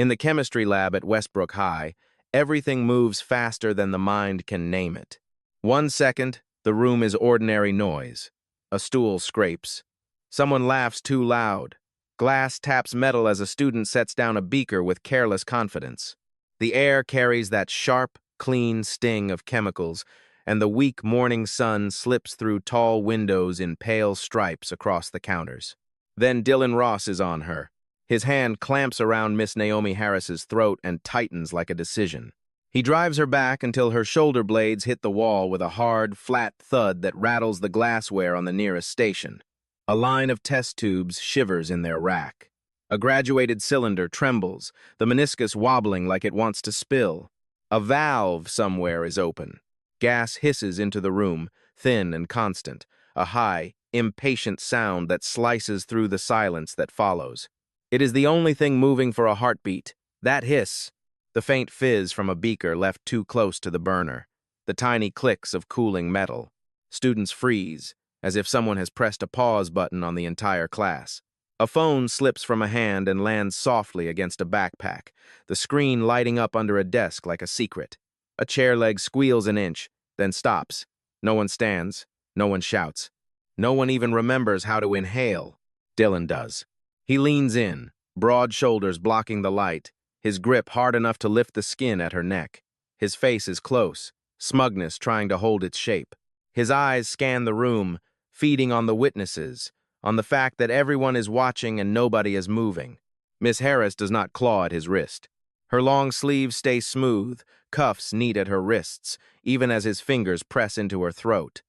In the chemistry lab at Westbrook High, everything moves faster than the mind can name it. 1 second, the room is ordinary noise. A stool scrapes. Someone laughs too loud. Glass taps metal as a student sets down a beaker with careless confidence. The air carries that sharp, clean sting of chemicals, and the weak morning sun slips through tall windows in pale stripes across the counters. Then Dylan Ross is on her. His hand clamps around Miss Naomi Harris's throat and tightens like a decision. He drives her back until her shoulder blades hit the wall with a hard, flat thud that rattles the glassware on the nearest station. A line of test tubes shivers in their rack. A graduated cylinder trembles, the meniscus wobbling like it wants to spill. A valve somewhere is open. Gas hisses into the room, thin and constant, a high, impatient sound that slices through the silence that follows. It is the only thing moving for a heartbeat, that hiss. The faint fizz from a beaker left too close to the burner. The tiny clicks of cooling metal. Students freeze, as if someone has pressed a pause button on the entire class. A phone slips from a hand and lands softly against a backpack, the screen lighting up under a desk like a secret. A chair leg squeals an inch, then stops. No one stands. No one shouts. No one even remembers how to inhale. Dylan does. He leans in, broad shoulders blocking the light, his grip hard enough to lift the skin at her neck. His face is close, smugness trying to hold its shape. His eyes scan the room, feeding on the witnesses, on the fact that everyone is watching and nobody is moving. Miss Harris does not claw at his wrist. Her long sleeves stay smooth, cuffs neat at her wrists, even as his fingers press into her throat.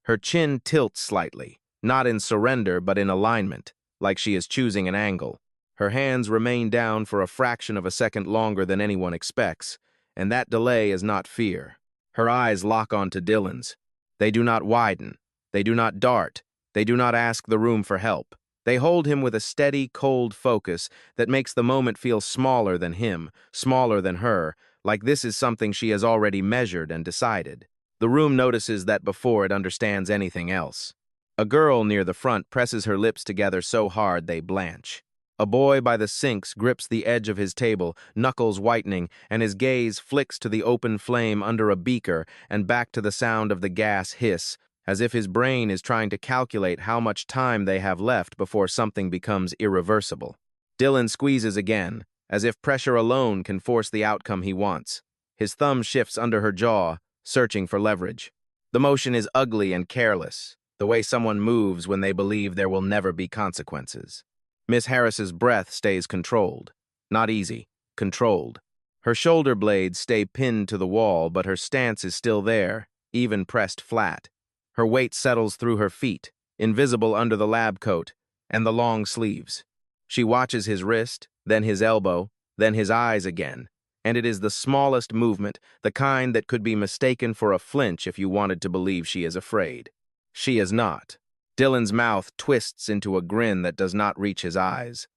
Her chin tilts slightly, not in surrender but in alignment, like she is choosing an angle. Her hands remain down for a fraction of a second longer than anyone expects, and that delay is not fear. Her eyes lock onto Dylan's. They do not widen. They do not dart. They do not ask the room for help. They hold him with a steady, cold focus that makes the moment feel smaller than him, smaller than her, like this is something she has already measured and decided. The room notices that before it understands anything else. A girl near the front presses her lips together so hard they blanch. A boy by the sinks grips the edge of his table, knuckles whitening, and his gaze flicks to the open flame under a beaker and back to the sound of the gas hiss, as if his brain is trying to calculate how much time they have left before something becomes irreversible. Dylan squeezes again, as if pressure alone can force the outcome he wants. His thumb shifts under her jaw, searching for leverage. The motion is ugly and careless, the way someone moves when they believe there will never be consequences. Miss Harris's breath stays controlled. Not easy, controlled. Her shoulder blades stay pinned to the wall, but her stance is still there, even pressed flat. Her weight settles through her feet, invisible under the lab coat, and the long sleeves. She watches his wrist, then his elbow, then his eyes again, and it is the smallest movement, the kind that could be mistaken for a flinch if you wanted to believe she is afraid. She is not. Dylan's mouth twists into a grin that does not reach his eyes.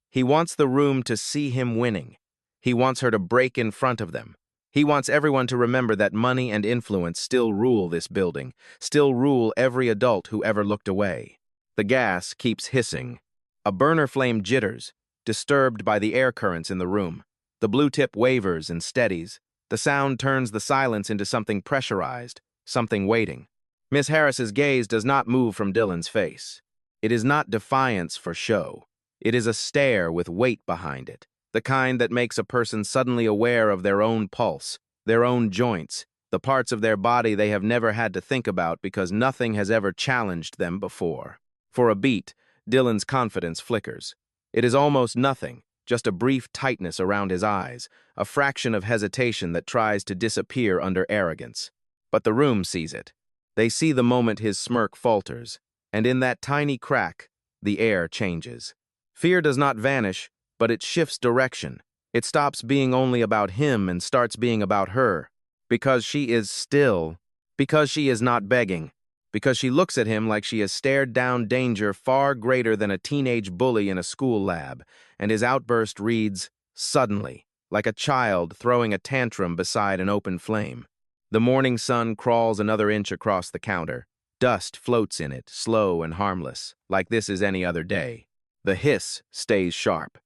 He wants the room to see him winning. He wants her to break in front of them. He wants everyone to remember that money and influence still rule this building, still rule every adult who ever looked away. The gas keeps hissing. A burner flame jitters, disturbed by the air currents in the room. The blue tip wavers and steadies. The sound turns the silence into something pressurized, something waiting. Miss Harris's gaze does not move from Dylan's face. It is not defiance for show. It is a stare with weight behind it, the kind that makes a person suddenly aware of their own pulse, their own joints, the parts of their body they have never had to think about because nothing has ever challenged them before. For a beat, Dylan's confidence flickers. It is almost nothing, just a brief tightness around his eyes, a fraction of hesitation that tries to disappear under arrogance. But the room sees it. They see the moment his smirk falters, and in that tiny crack, the air changes. Fear does not vanish, but it shifts direction. It stops being only about him and starts being about her. Because she is still. Because she is not begging. Because she looks at him like she has stared down danger far greater than a teenage bully in a school lab, and his outburst reads, suddenly, like a child throwing a tantrum beside an open flame. The morning sun crawls another inch across the counter. Dust floats in it, slow and harmless, like this is any other day. The hiss stays sharp.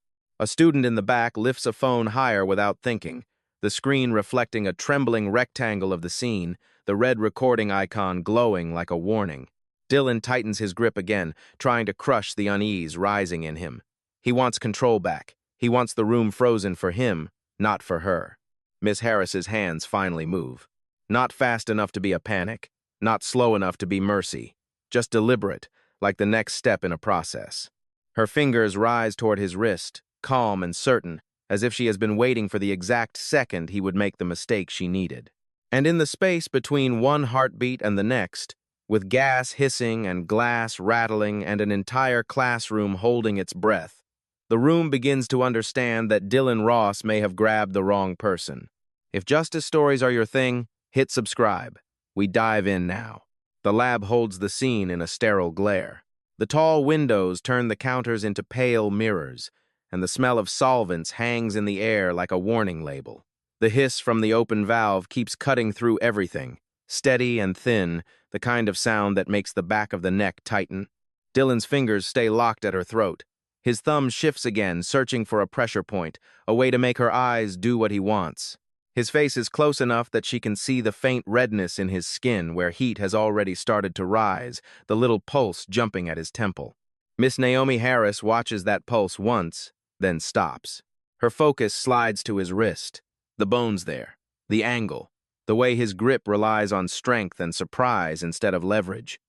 A student in the back lifts a phone higher without thinking, the screen reflecting a trembling rectangle of the scene, the red recording icon glowing like a warning. Dylan tightens his grip again, trying to crush the unease rising in him. He wants control back. He wants the room frozen for him, not for her. Miss Harris's hands finally move. Not fast enough to be a panic, not slow enough to be mercy, just deliberate, like the next step in a process. Her fingers rise toward his wrist, calm and certain, as if she has been waiting for the exact second he would make the mistake she needed. And in the space between one heartbeat and the next, with gas hissing and glass rattling and an entire classroom holding its breath, the room begins to understand that Dylan Ross may have grabbed the wrong person. If justice stories are your thing, hit subscribe. We dive in now. The lab holds the scene in a sterile glare. The tall windows turn the counters into pale mirrors, and the smell of solvents hangs in the air like a warning label. The hiss from the open valve keeps cutting through everything, steady and thin, the kind of sound that makes the back of the neck tighten. Dylan's fingers stay locked at her throat. His thumb shifts again, searching for a pressure point, a way to make her eyes do what he wants. His face is close enough that she can see the faint redness in his skin where heat has already started to rise, the little pulse jumping at his temple. Miss Naomi Harris watches that pulse once, then stops. Her focus slides to his wrist. The bones there, the angle, the way his grip relies on strength and surprise instead of leverage,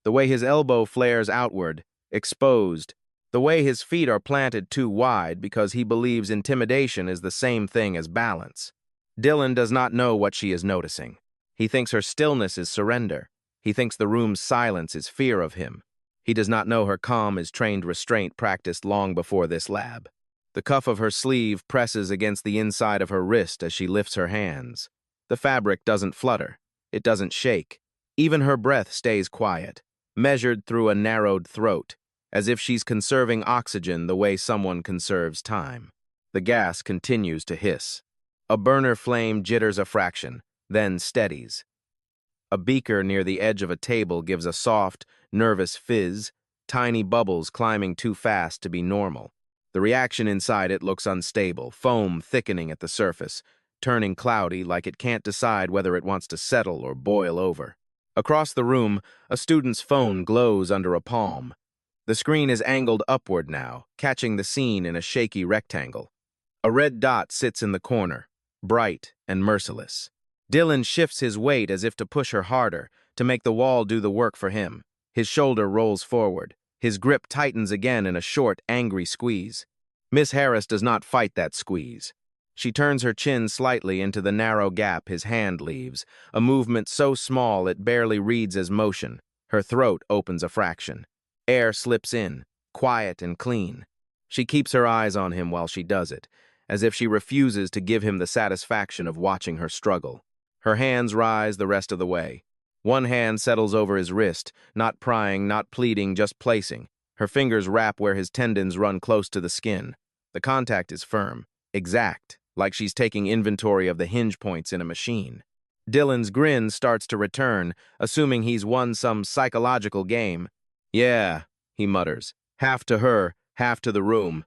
the way his elbow flares outward, exposed, the way his feet are planted too wide because he believes intimidation is the same thing as balance. Dylan does not know what she is noticing. He thinks her stillness is surrender. He thinks the room's silence is fear of him. He does not know her calm is trained restraint practiced long before this lab. The cuff of her sleeve presses against the inside of her wrist as she lifts her hands. The fabric doesn't flutter. It doesn't shake. Even her breath stays quiet, measured through a narrowed throat, as if she's conserving oxygen the way someone conserves time. The gas continues to hiss. A burner flame jitters a fraction, then steadies. A beaker near the edge of a table gives a soft, nervous fizz, tiny bubbles climbing too fast to be normal. The reaction inside it looks unstable, foam thickening at the surface, turning cloudy like it can't decide whether it wants to settle or boil over. Across the room, a student's phone glows under a palm. The screen is angled upward now, catching the scene in a shaky rectangle. A red dot sits in the corner, bright and merciless. Dylan shifts his weight as if to push her harder, to make the wall do the work for him. His shoulder rolls forward. His grip tightens again in a short, angry squeeze. Miss Harris does not fight that squeeze. She turns her chin slightly into the narrow gap his hand leaves, a movement so small it barely reads as motion. Her throat opens a fraction. Air slips in, quiet and clean. She keeps her eyes on him while she does it, as if she refuses to give him the satisfaction of watching her struggle. Her hands rise the rest of the way. One hand settles over his wrist, not prying, not pleading, just placing. Her fingers wrap where his tendons run close to the skin. The contact is firm, exact, like she's taking inventory of the hinge points in a machine. Dylan's grin starts to return, assuming he's won some psychological game. "Yeah," he mutters, "half to her, half to the room.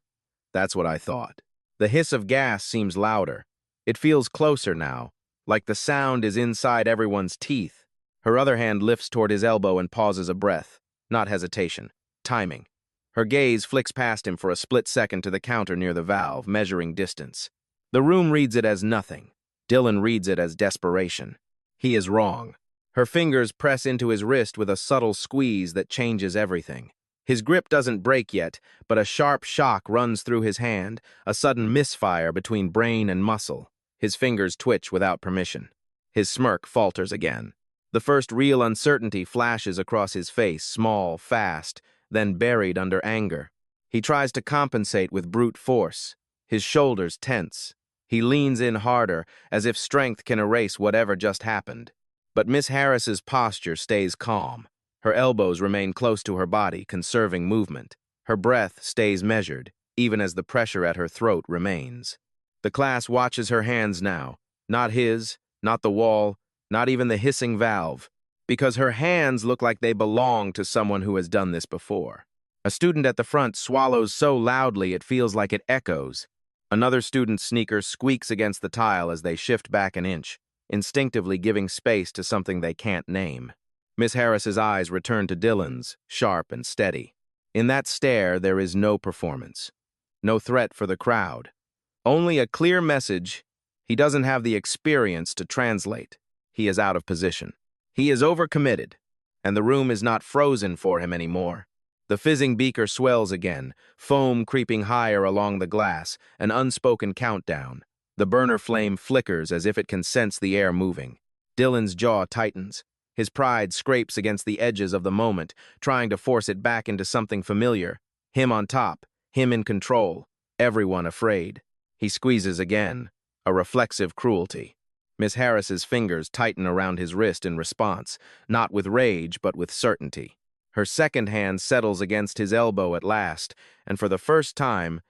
That's what I thought." The hiss of gas seems louder. It feels closer now, like the sound is inside everyone's teeth. Her other hand lifts toward his elbow and pauses a breath. Not hesitation. Timing. Her gaze flicks past him for a split second to the counter near the valve, measuring distance. The room reads it as nothing. Dylan reads it as desperation. He is wrong. Her fingers press into his wrist with a subtle squeeze that changes everything. His grip doesn't break yet, but a sharp shock runs through his hand, a sudden misfire between brain and muscle. His fingers twitch without permission. His smirk falters again. The first real uncertainty flashes across his face, small, fast, then buried under anger. He tries to compensate with brute force. His shoulders tense. He leans in harder, as if strength can erase whatever just happened. But Miss Harris's posture stays calm. Her elbows remain close to her body, conserving movement. Her breath stays measured, even as the pressure at her throat remains. The class watches her hands now. Not his, not the wall, not even the hissing valve, because her hands look like they belong to someone who has done this before. A student at the front swallows so loudly it feels like it echoes. Another student's sneaker squeaks against the tile as they shift back an inch, instinctively giving space to something they can't name. Miss Harris's eyes return to Dylan's, sharp and steady. In that stare, there is no performance. No threat for the crowd. Only a clear message. He doesn't have the experience to translate. He is out of position. He is overcommitted, and the room is not frozen for him anymore. The fizzing beaker swells again, foam creeping higher along the glass, an unspoken countdown. The burner flame flickers as if it can sense the air moving. Dylan's jaw tightens. His pride scrapes against the edges of the moment, trying to force it back into something familiar. Him on top, him in control, everyone afraid. He squeezes again, a reflexive cruelty. Miss Harris's fingers tighten around his wrist in response, not with rage but with certainty. Her second hand settles against his elbow at last, and for the first time,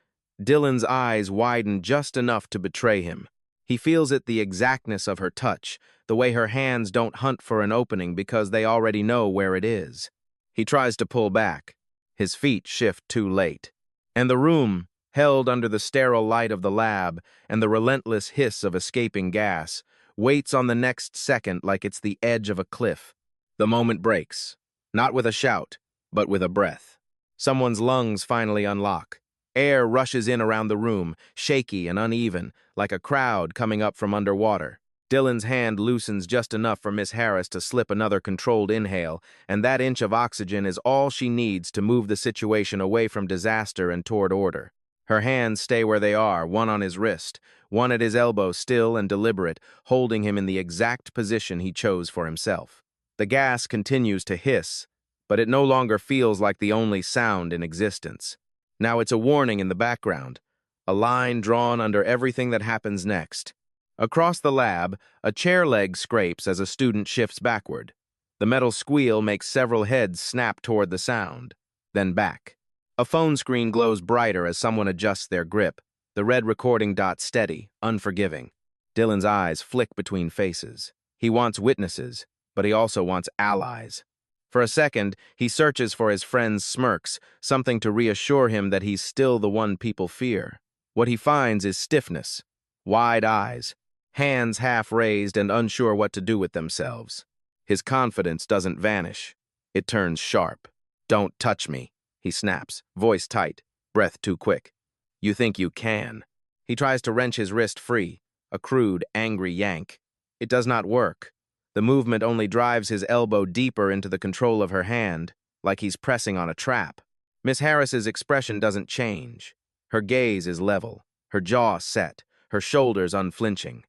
Dylan's eyes widen just enough to betray him. He feels it, the exactness of her touch, the way her hands don't hunt for an opening because they already know where it is. He tries to pull back. His feet shift too late. And the room, held under the sterile light of the lab and the relentless hiss of escaping gas, waits on the next second like it's the edge of a cliff. The moment breaks, not with a shout, but with a breath. Someone's lungs finally unlock. Air rushes in around the room, shaky and uneven, like a crowd coming up from underwater. Dylan's hand loosens just enough for Miss Harris to slip another controlled inhale, and that inch of oxygen is all she needs to move the situation away from disaster and toward order. Her hands stay where they are, one on his wrist, one at his elbow, still and deliberate, holding him in the exact position he chose for himself. The gas continues to hiss, but it no longer feels like the only sound in existence. Now it's a warning in the background, a line drawn under everything that happens next. Across the lab, a chair leg scrapes as a student shifts backward. The metal squeal makes several heads snap toward the sound, then back. A phone screen glows brighter as someone adjusts their grip, the red recording dot steady, unforgiving. Dylan's eyes flick between faces. He wants witnesses, but he also wants allies. For a second, he searches for his friend's smirks, something to reassure him that he's still the one people fear. What he finds is stiffness, wide eyes, hands half raised and unsure what to do with themselves. His confidence doesn't vanish. It turns sharp. "Don't touch me," he snaps, voice tight, breath too quick. "You think you can." He tries to wrench his wrist free, a crude, angry yank. It does not work. The movement only drives his elbow deeper into the control of her hand, like he's pressing on a trap. Miss Harris's expression doesn't change. Her gaze is level, her jaw set, her shoulders unflinching.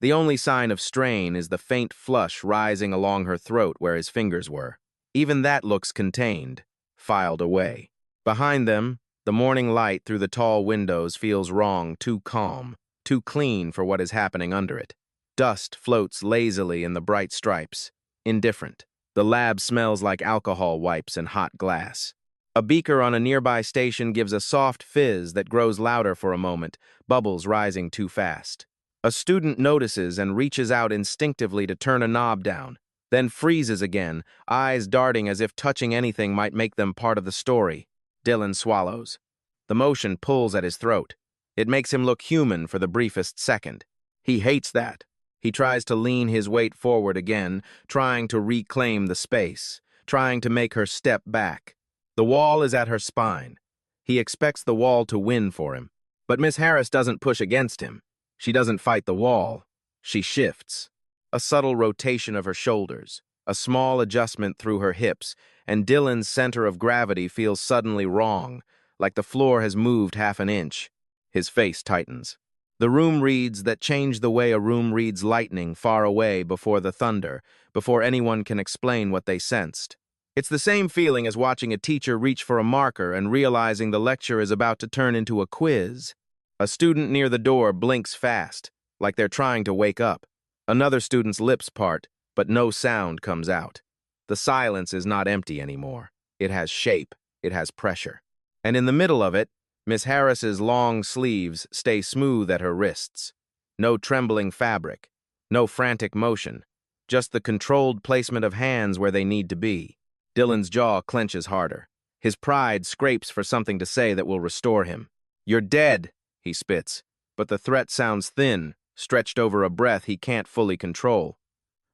The only sign of strain is the faint flush rising along her throat where his fingers were. Even that looks contained, filed away. Behind them, the morning light through the tall windows feels wrong, too calm, too clean for what is happening under it. Dust floats lazily in the bright stripes, indifferent. The lab smells like alcohol wipes and hot glass. A beaker on a nearby station gives a soft fizz that grows louder for a moment, bubbles rising too fast. A student notices and reaches out instinctively to turn a knob down, then freezes again, eyes darting as if touching anything might make them part of the story. Dylan swallows. The motion pulls at his throat. It makes him look human for the briefest second. He hates that. He tries to lean his weight forward again, trying to reclaim the space, trying to make her step back. The wall is at her spine. He expects the wall to win for him. But Miss Harris doesn't push against him. She doesn't fight the wall. She shifts. A subtle rotation of her shoulders, a small adjustment through her hips, and Dylan's center of gravity feels suddenly wrong, like the floor has moved half an inch. His face tightens. The room reads that change the way a room reads lightning far away before the thunder, before anyone can explain what they sensed. It's the same feeling as watching a teacher reach for a marker and realizing the lecture is about to turn into a quiz. A student near the door blinks fast, like they're trying to wake up. Another student's lips part, but no sound comes out. The silence is not empty anymore. It has shape. It has pressure. And in the middle of it, Miss Harris's long sleeves stay smooth at her wrists. No trembling fabric, no frantic motion, just the controlled placement of hands where they need to be. Dylan's jaw clenches harder. His pride scrapes for something to say that will restore him. "You're dead," he spits, but the threat sounds thin, stretched over a breath he can't fully control.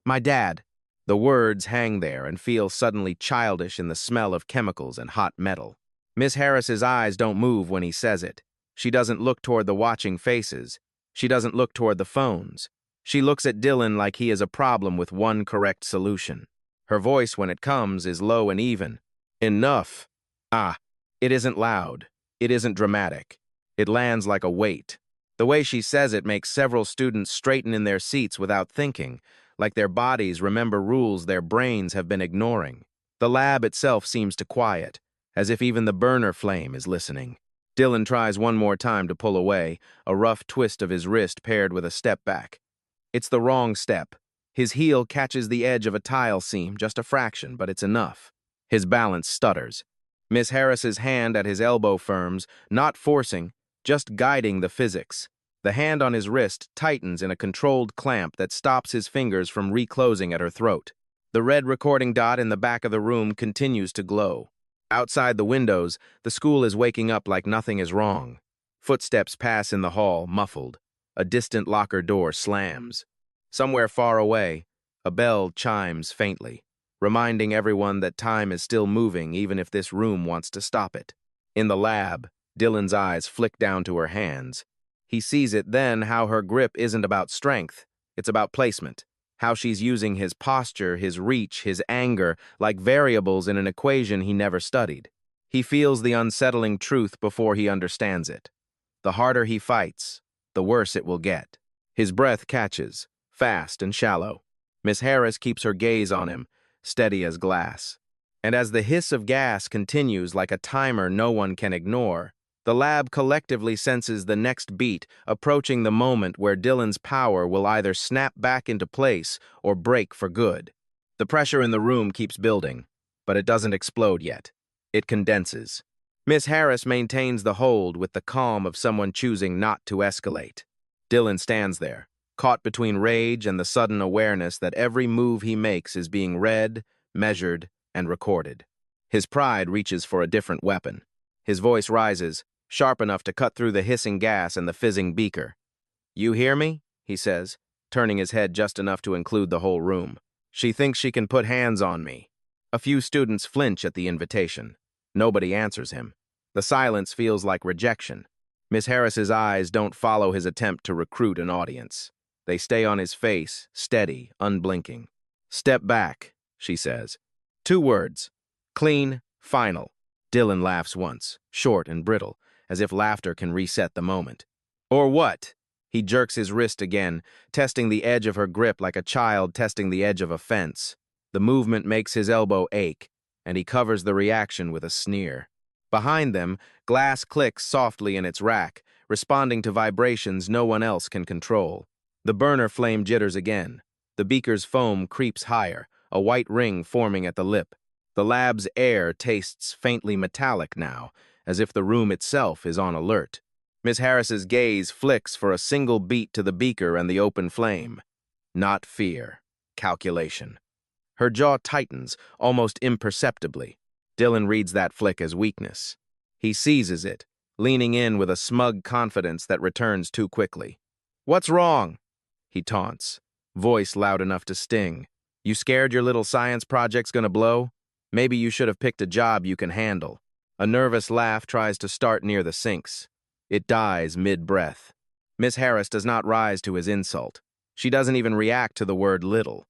"My dad." The words hang there and feel suddenly childish in the smell of chemicals and hot metal. Miss Harris's eyes don't move when he says it. She doesn't look toward the watching faces. She doesn't look toward the phones. She looks at Dylan like he is a problem with one correct solution. Her voice, when it comes, is low and even. "Enough." Ah, it isn't loud. It isn't dramatic. It lands like a weight. The way she says it makes several students straighten in their seats without thinking, like their bodies remember rules their brains have been ignoring. The lab itself seems to quiet, as if even the burner flame is listening. Dylan tries one more time to pull away, a rough twist of his wrist paired with a step back. It's the wrong step. His heel catches the edge of a tile seam, just a fraction, but it's enough. His balance stutters. Miss Harris's hand at his elbow firms, not forcing, just guiding the physics. The hand on his wrist tightens in a controlled clamp that stops his fingers from reclosing at her throat. The red recording dot in the back of the room continues to glow. Outside the windows, the school is waking up like nothing is wrong. Footsteps pass in the hall, muffled. A distant locker door slams. Somewhere far away, a bell chimes faintly, reminding everyone that time is still moving even if this room wants to stop it. In the lab, Dylan's eyes flick down to her hands. He sees it then how her grip isn't about strength, it's about placement. How she's using his posture, his reach, his anger, like variables in an equation he never studied. He feels the unsettling truth before he understands it. The harder he fights, the worse it will get. His breath catches, fast and shallow. Miss Harris keeps her gaze on him, steady as glass. And as the hiss of gas continues like a timer no one can ignore, the lab collectively senses the next beat, approaching the moment where Dylan's power will either snap back into place or break for good. The pressure in the room keeps building, but it doesn't explode yet. It condenses. Miss Harris maintains the hold with the calm of someone choosing not to escalate. Dylan stands there, caught between rage and the sudden awareness that every move he makes is being read, measured, and recorded. His pride reaches for a different weapon. His voice rises, sharp enough to cut through the hissing gas and the fizzing beaker. "You hear me?" he says, turning his head just enough to include the whole room. "She thinks she can put hands on me." A few students flinch at the invitation. Nobody answers him. The silence feels like rejection. Miss Harris's eyes don't follow his attempt to recruit an audience. They stay on his face, steady, unblinking. "Step back," she says. 2 words. Clean, final. Dylan laughs once, short and brittle, as if laughter can reset the moment. "Or what?" He jerks his wrist again, testing the edge of her grip like a child testing the edge of a fence. The movement makes his elbow ache, and he covers the reaction with a sneer. Behind them, glass clicks softly in its rack, responding to vibrations no one else can control. The burner flame jitters again. The beaker's foam creeps higher, a white ring forming at the lip. The lab's air tastes faintly metallic now, as if the room itself is on alert. Miss Harris's gaze flicks for a single beat to the beaker and the open flame. Not fear, calculation. Her jaw tightens, almost imperceptibly. Dylan reads that flick as weakness. He seizes it, leaning in with a smug confidence that returns too quickly. "What's wrong?" he taunts, voice loud enough to sting. "You scared your little science project's gonna blow? Maybe you should have picked a job you can handle." A nervous laugh tries to start near the sinks. It dies mid-breath. Miss Harris does not rise to his insult. She doesn't even react to the word little.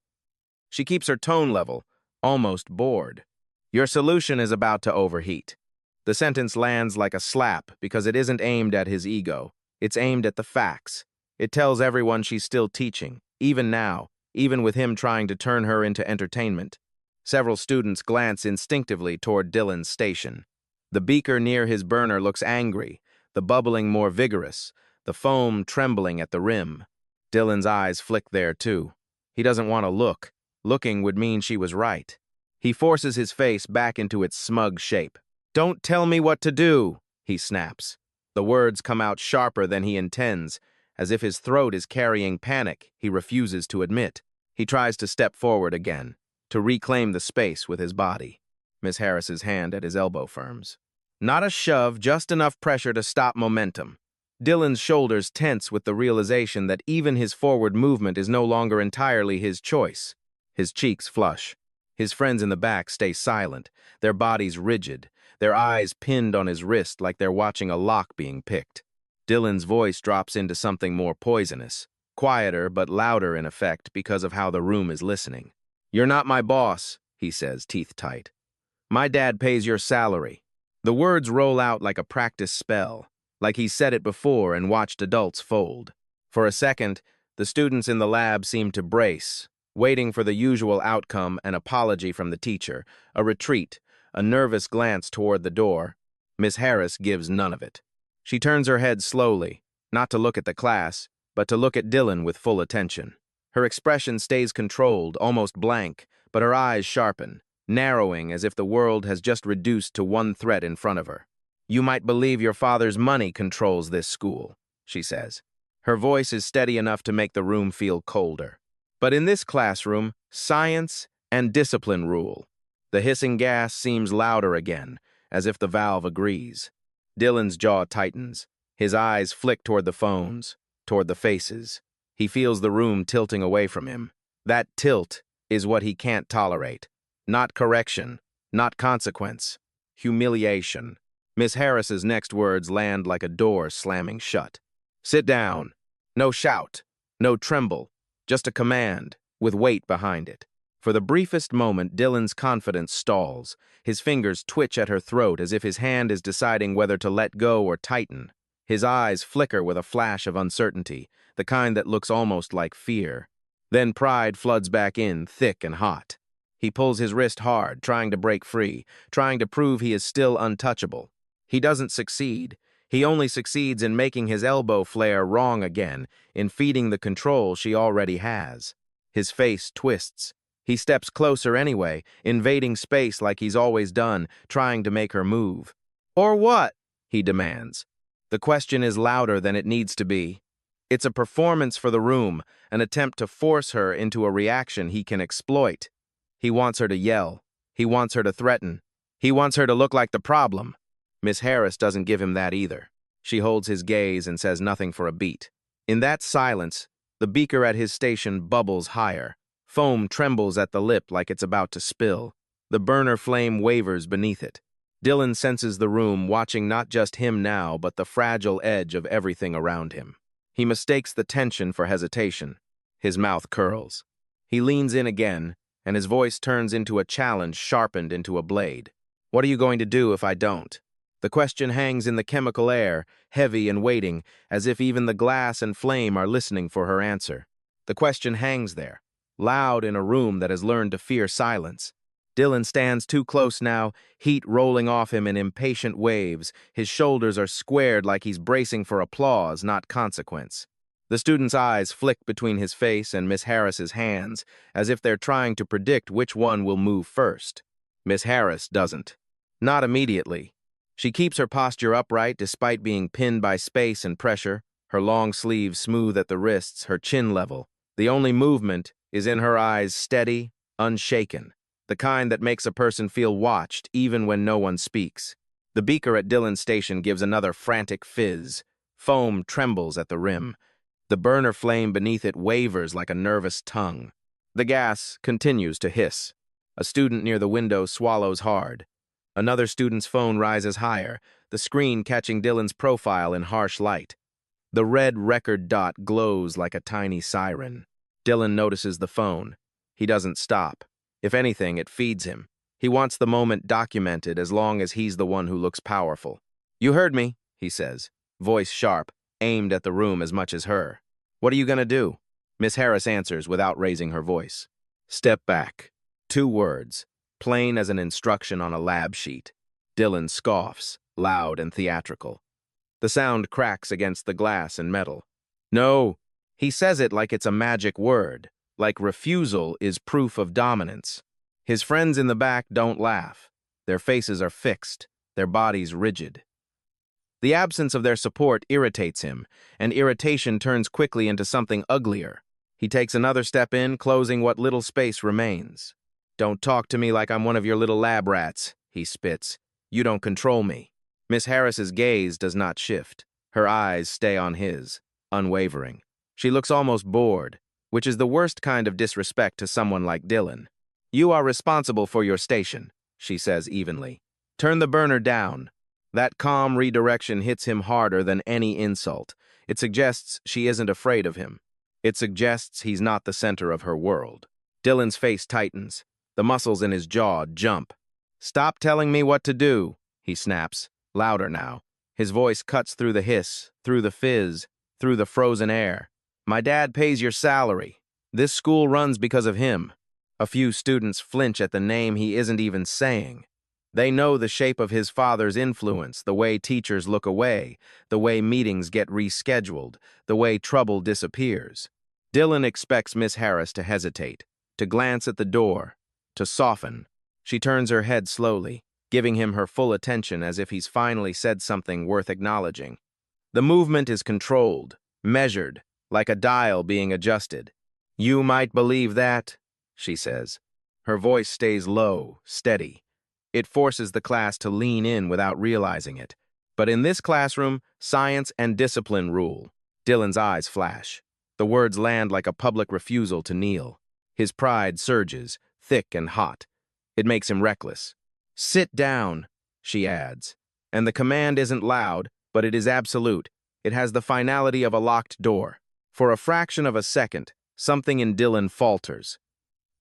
She keeps her tone level, almost bored. "Your solution is about to overheat." The sentence lands like a slap because it isn't aimed at his ego. It's aimed at the facts. It tells everyone she's still teaching, even now, even with him trying to turn her into entertainment. Several students glance instinctively toward Dylan's station. The beaker near his burner looks angry, the bubbling more vigorous, the foam trembling at the rim. Dylan's eyes flick there too. He doesn't want to look. Looking would mean she was right. He forces his face back into its smug shape. "Don't tell me what to do," he snaps. The words come out sharper than he intends, as if his throat is carrying panic he refuses to admit. He tries to step forward again, to reclaim the space with his body. Miss Harris's hand at his elbow firms. Not a shove, just enough pressure to stop momentum. Dylan's shoulders tense with the realization that even his forward movement is no longer entirely his choice. His cheeks flush. His friends in the back stay silent, their bodies rigid, their eyes pinned on his wrist like they're watching a lock being picked. Dylan's voice drops into something more poisonous, quieter but louder in effect because of how the room is listening. "You're not my boss," he says, teeth tight. "My dad pays your salary." The words roll out like a practice spell, like he's said it before and watched adults fold. For a second, the students in the lab seem to brace, waiting for the usual outcome: an apology from the teacher, a retreat, a nervous glance toward the door. Miss Harris gives none of it. She turns her head slowly, not to look at the class, but to look at Dylan with full attention. Her expression stays controlled, almost blank, but her eyes sharpen, narrowing as if the world has just reduced to one threat in front of her. "You might believe your father's money controls this school," she says. Her voice is steady enough to make the room feel colder. But in this classroom, science and discipline rule. The hissing gas seems louder again, as if the valve agrees. Dylan's jaw tightens. His eyes flick toward the phones, toward the faces. He feels the room tilting away from him. That tilt is what he can't tolerate. Not correction, not consequence. Humiliation. Miss Harris's next words land like a door slamming shut. "Sit down." No shout, no tremble, just a command, with weight behind it. For the briefest moment, Dylan's confidence stalls. His fingers twitch at her throat as if his hand is deciding whether to let go or tighten. His eyes flicker with a flash of uncertainty, the kind that looks almost like fear. Then pride floods back in, thick and hot. He pulls his wrist hard, trying to break free, trying to prove he is still untouchable. He doesn't succeed. He only succeeds in making his elbow flare wrong again, in feeding the control she already has. His face twists. He steps closer anyway, invading space like he's always done, trying to make her move. "Or what?" he demands. The question is louder than it needs to be. It's a performance for the room, an attempt to force her into a reaction he can exploit. He wants her to yell. He wants her to threaten. He wants her to look like the problem. Miss Harris doesn't give him that either. She holds his gaze and says nothing for a beat. In that silence, the beaker at his station bubbles higher. Foam trembles at the lip like it's about to spill. The burner flame wavers beneath it. Dylan senses the room, watching not just him now, but the fragile edge of everything around him. He mistakes the tension for hesitation. His mouth curls. He leans in again, and his voice turns into a challenge sharpened into a blade. "What are you going to do if I don't?" The question hangs in the chemical air, heavy and waiting, as if even the glass and flame are listening for her answer. The question hangs there, loud in a room that has learned to fear silence. Dylan stands too close now, heat rolling off him in impatient waves. His shoulders are squared like he's bracing for applause, not consequence. The student's eyes flick between his face and Miss Harris's hands, as if they're trying to predict which one will move first. Miss Harris doesn't. Not immediately. She keeps her posture upright despite being pinned by space and pressure, her long sleeves smooth at the wrists, her chin level. The only movement is in her eyes, steady, unshaken, the kind that makes a person feel watched even when no one speaks. The beaker at Dylan's station gives another frantic fizz. Foam trembles at the rim. The burner flame beneath it wavers like a nervous tongue. The gas continues to hiss. A student near the window swallows hard. Another student's phone rises higher, the screen catching Dylan's profile in harsh light. The red record dot glows like a tiny siren. Dylan notices the phone. He doesn't stop. If anything, it feeds him. He wants the moment documented as long as he's the one who looks powerful. "You heard me," he says, voice sharp, aimed at the room as much as her. "What are you going to do?" Miss Harris answers without raising her voice. "Step back." 2 words. Plain as an instruction on a lab sheet. Dylan scoffs, loud and theatrical. The sound cracks against the glass and metal. "No." He says it like it's a magic word, like refusal is proof of dominance. His friends in the back don't laugh. Their faces are fixed, their bodies rigid. The absence of their support irritates him, and irritation turns quickly into something uglier. He takes another step in, closing what little space remains. Don't talk to me like I'm one of your little lab rats, he spits. You don't control me. Miss Harris's gaze does not shift. Her eyes stay on his, unwavering. She looks almost bored, which is the worst kind of disrespect to someone like Dylan. You are responsible for your station, she says evenly. Turn the burner down. That calm redirection hits him harder than any insult. It suggests she isn't afraid of him. It suggests he's not the center of her world. Dylan's face tightens. The muscles in his jaw jump. Stop telling me what to do, he snaps, louder now. His voice cuts through the hiss, through the fizz, through the frozen air. My dad pays your salary. This school runs because of him. A few students flinch at the name he isn't even saying. They know the shape of his father's influence, the way teachers look away, the way meetings get rescheduled, the way trouble disappears. Dylan expects Miss Harris to hesitate, to glance at the door, to soften. She turns her head slowly, giving him her full attention as if he's finally said something worth acknowledging. The movement is controlled, measured, like a dial being adjusted. You might believe that, she says. Her voice stays low, steady. It forces the class to lean in without realizing it. But in this classroom, science and discipline rule. Dylan's eyes flash. The words land like a public refusal to kneel. His pride surges, thick and hot. It makes him reckless. Sit down, she adds. And the command isn't loud, but it is absolute. It has the finality of a locked door. For a fraction of a second, something in Dylan falters.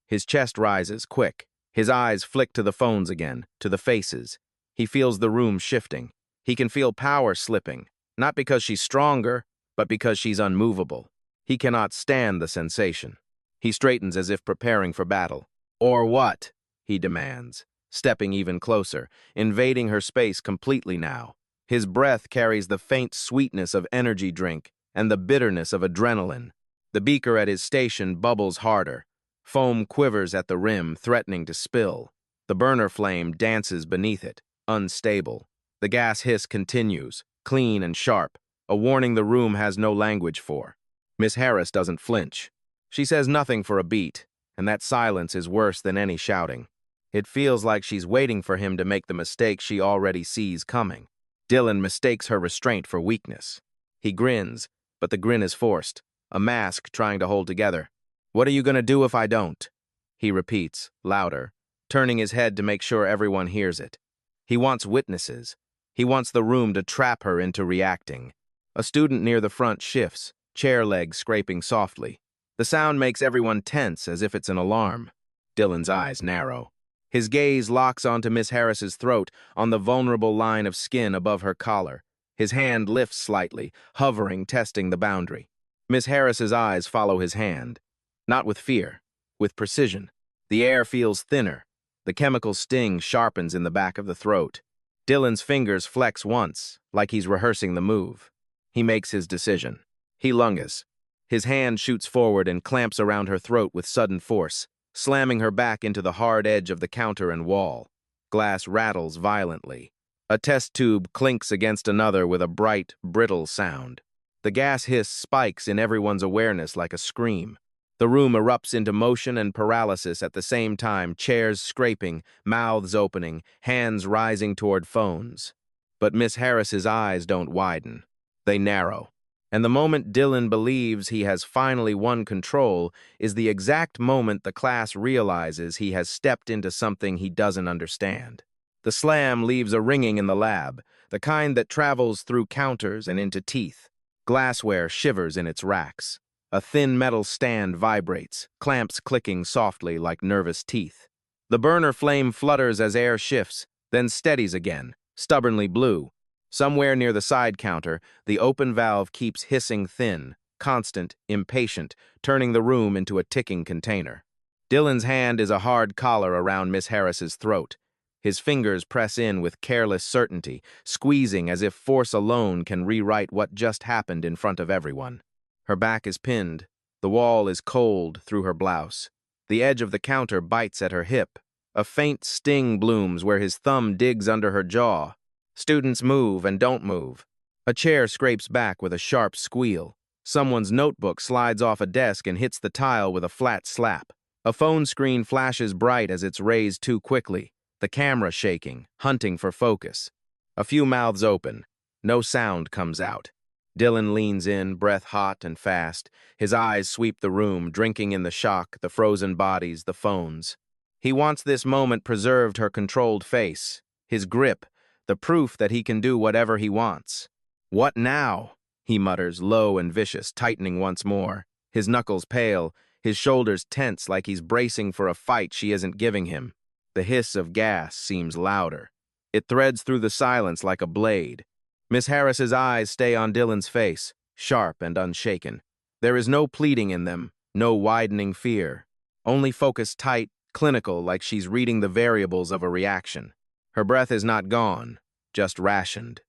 His chest rises, quick. His eyes flick to the phones again, to the faces. He feels the room shifting. He can feel power slipping, not because she's stronger, but because she's unmovable. He cannot stand the sensation. He straightens as if preparing for battle. Or what? He demands, stepping even closer, invading her space completely now. His breath carries the faint sweetness of energy drink and the bitterness of adrenaline. The beaker at his station bubbles harder. Foam quivers at the rim, threatening to spill. The burner flame dances beneath it, unstable. The gas hiss continues, clean and sharp, a warning the room has no language for. Miss Harris doesn't flinch. She says nothing for a beat, and that silence is worse than any shouting. It feels like she's waiting for him to make the mistake she already sees coming. Dylan mistakes her restraint for weakness. He grins, but the grin is forced, a mask trying to hold together. What are you going to do if I don't? He repeats, louder, turning his head to make sure everyone hears it. He wants witnesses. He wants the room to trap her into reacting. A student near the front shifts, chair legs scraping softly. The sound makes everyone tense as if it's an alarm. Dylan's eyes narrow. His gaze locks onto Miss Harris's throat, on the vulnerable line of skin above her collar. His hand lifts slightly, hovering, testing the boundary. Miss Harris's eyes follow his hand. Not with fear, with precision. The air feels thinner. The chemical sting sharpens in the back of the throat. Dylan's fingers flex once, like he's rehearsing the move. He makes his decision. He lunges. His hand shoots forward and clamps around her throat with sudden force, slamming her back into the hard edge of the counter and wall. Glass rattles violently. A test tube clinks against another with a bright, brittle sound. The gas hiss spikes in everyone's awareness like a scream. The room erupts into motion and paralysis at the same time, chairs scraping, mouths opening, hands rising toward phones. But Miss Harris's eyes don't widen. They narrow. And the moment Dylan believes he has finally won control is the exact moment the class realizes he has stepped into something he doesn't understand. The slam leaves a ringing in the lab, the kind that travels through counters and into teeth. Glassware shivers in its racks. A thin metal stand vibrates, clamps clicking softly like nervous teeth. The burner flame flutters as air shifts, then steadies again, stubbornly blue. Somewhere near the side counter, the open valve keeps hissing thin, constant, impatient, turning the room into a ticking container. Dylan's hand is a hard collar around Miss Harris's throat. His fingers press in with careless certainty, squeezing as if force alone can rewrite what just happened in front of everyone. Her back is pinned. The wall is cold through her blouse. The edge of the counter bites at her hip. A faint sting blooms where his thumb digs under her jaw. Students move and don't move. A chair scrapes back with a sharp squeal. Someone's notebook slides off a desk and hits the tile with a flat slap. A phone screen flashes bright as it's raised too quickly, the camera shaking, hunting for focus. A few mouths open. No sound comes out. Dylan leans in, breath hot and fast. His eyes sweep the room, drinking in the shock, the frozen bodies, the phones. He wants this moment preserved, her controlled face, his grip, the proof that he can do whatever he wants. "What now?" he mutters, low and vicious, tightening once more. His knuckles pale, his shoulders tense like he's bracing for a fight she isn't giving him. The hiss of gas seems louder. It threads through the silence like a blade. Miss Harris's eyes stay on Dylan's face, sharp and unshaken. There is no pleading in them, no widening fear. Only focus tight, clinical, like she's reading the variables of a reaction. Her breath is not gone, just rationed.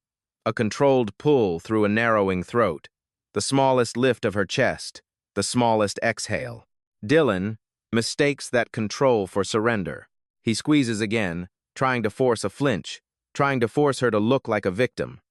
A controlled pull through a narrowing throat. The smallest lift of her chest, the smallest exhale. Dylan mistakes that control for surrender. He squeezes again, trying to force a flinch, trying to force her to look like a victim.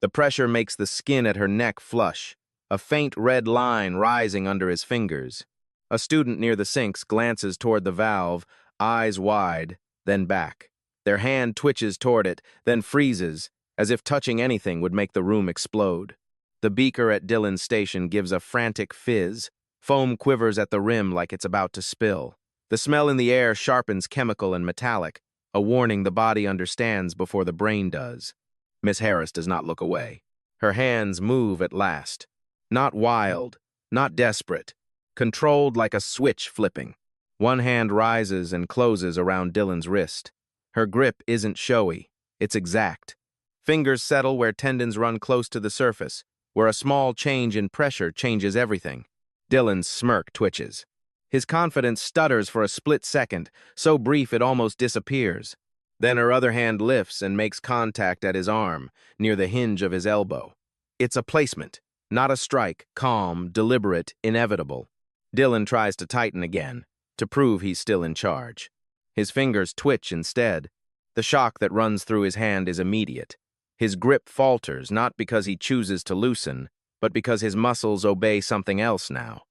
The pressure makes the skin at her neck flush, a faint red line rising under his fingers. A student near the sinks glances toward the valve, eyes wide, then back. Their hand twitches toward it, then freezes, as if touching anything would make the room explode. The beaker at Dylan's station gives a frantic fizz. Foam quivers at the rim like it's about to spill. The smell in the air sharpens chemical and metallic, a warning the body understands before the brain does. Miss Harris does not look away. Her hands move at last. Not wild, not desperate, controlled like a switch flipping. One hand rises and closes around Dylan's wrist. Her grip isn't showy, it's exact. Fingers settle where tendons run close to the surface, where a small change in pressure changes everything. Dylan's smirk twitches. His confidence stutters for a split second, so brief it almost disappears. Then her other hand lifts and makes contact at his arm, near the hinge of his elbow. It's a placement, not a strike, calm, deliberate, inevitable. Dylan tries to tighten again, to prove he's still in charge. His fingers twitch instead. The shock that runs through his hand is immediate. His grip falters, not because he chooses to loosen, but because his muscles obey something else now.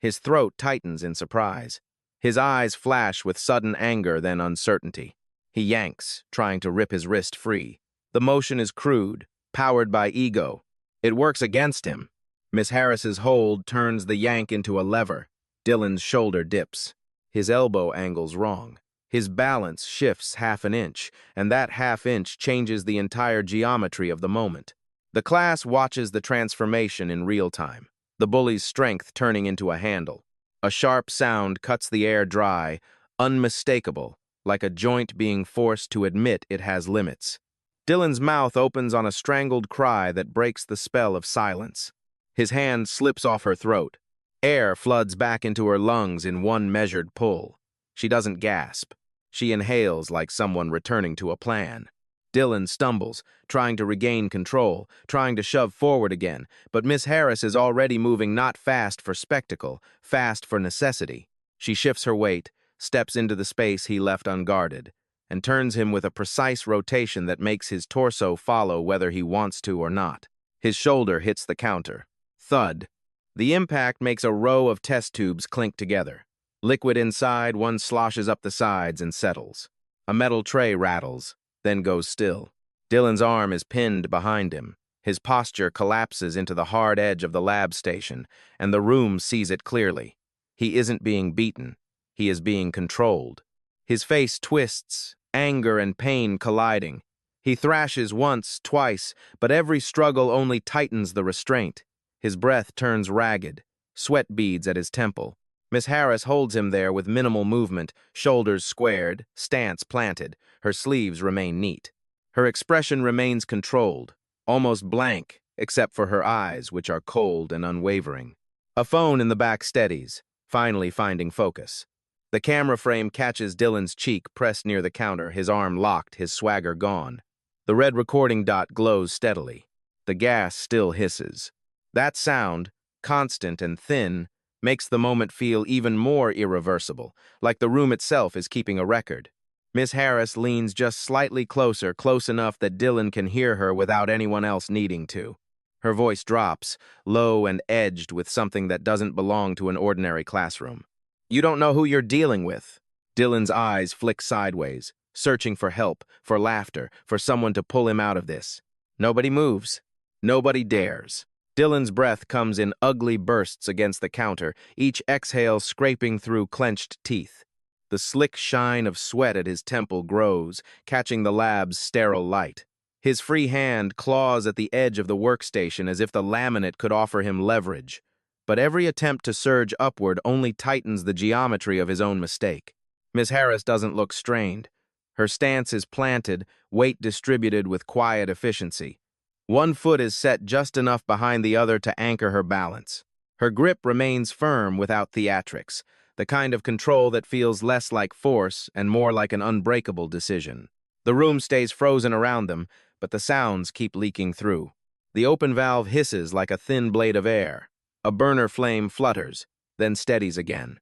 His throat tightens in surprise. His eyes flash with sudden anger, then uncertainty. He yanks, trying to rip his wrist free. The motion is crude, powered by ego. It works against him. Miss Harris's hold turns the yank into a lever. Dylan's shoulder dips. His elbow angles wrong. His balance shifts half an inch, and that half inch changes the entire geometry of the moment. The class watches the transformation in real time, the bully's strength turning into a handle. A sharp sound cuts the air dry, unmistakable, like a joint being forced to admit it has limits. Dylan's mouth opens on a strangled cry that breaks the spell of silence. His hand slips off her throat. Air floods back into her lungs in one measured pull. She doesn't gasp. She inhales like someone returning to a plan. Dylan stumbles, trying to regain control, trying to shove forward again, but Miss Harris is already moving not fast for spectacle, fast for necessity. She shifts her weight, steps into the space he left unguarded, and turns him with a precise rotation that makes his torso follow whether he wants to or not. His shoulder hits the counter. Thud. The impact makes a row of test tubes clink together. Liquid inside, one sloshes up the sides and settles. A metal tray rattles, then goes still. Dylan's arm is pinned behind him. His posture collapses into the hard edge of the lab station, and the room sees it clearly. He isn't being beaten. He is being controlled. His face twists, anger and pain colliding. He thrashes once, twice, but every struggle only tightens the restraint. His breath turns ragged, sweat beads at his temple. Miss Harris holds him there with minimal movement, shoulders squared, stance planted. Her sleeves remain neat. Her expression remains controlled, almost blank, except for her eyes, which are cold and unwavering. A phone in the back steadies, finally finding focus. The camera frame catches Dylan's cheek pressed near the counter, his arm locked, his swagger gone. The red recording dot glows steadily. The gas still hisses. That sound, constant and thin, makes the moment feel even more irreversible, like the room itself is keeping a record. Miss Harris leans just slightly closer, close enough that Dylan can hear her without anyone else needing to. Her voice drops, low and edged with something that doesn't belong to an ordinary classroom. You don't know who you're dealing with. Dylan's eyes flick sideways, searching for help, for laughter, for someone to pull him out of this. Nobody moves. Nobody dares. Dylan's breath comes in ugly bursts against the counter, each exhale scraping through clenched teeth. The slick shine of sweat at his temple grows, catching the lab's sterile light. His free hand claws at the edge of the workstation as if the laminate could offer him leverage. But every attempt to surge upward only tightens the geometry of his own mistake. Miss Harris doesn't look strained. Her stance is planted, weight distributed with quiet efficiency. One foot is set just enough behind the other to anchor her balance. Her grip remains firm without theatrics, the kind of control that feels less like force and more like an unbreakable decision. The room stays frozen around them, but the sounds keep leaking through. The open valve hisses like a thin blade of air. A burner flame flutters, then steadies again.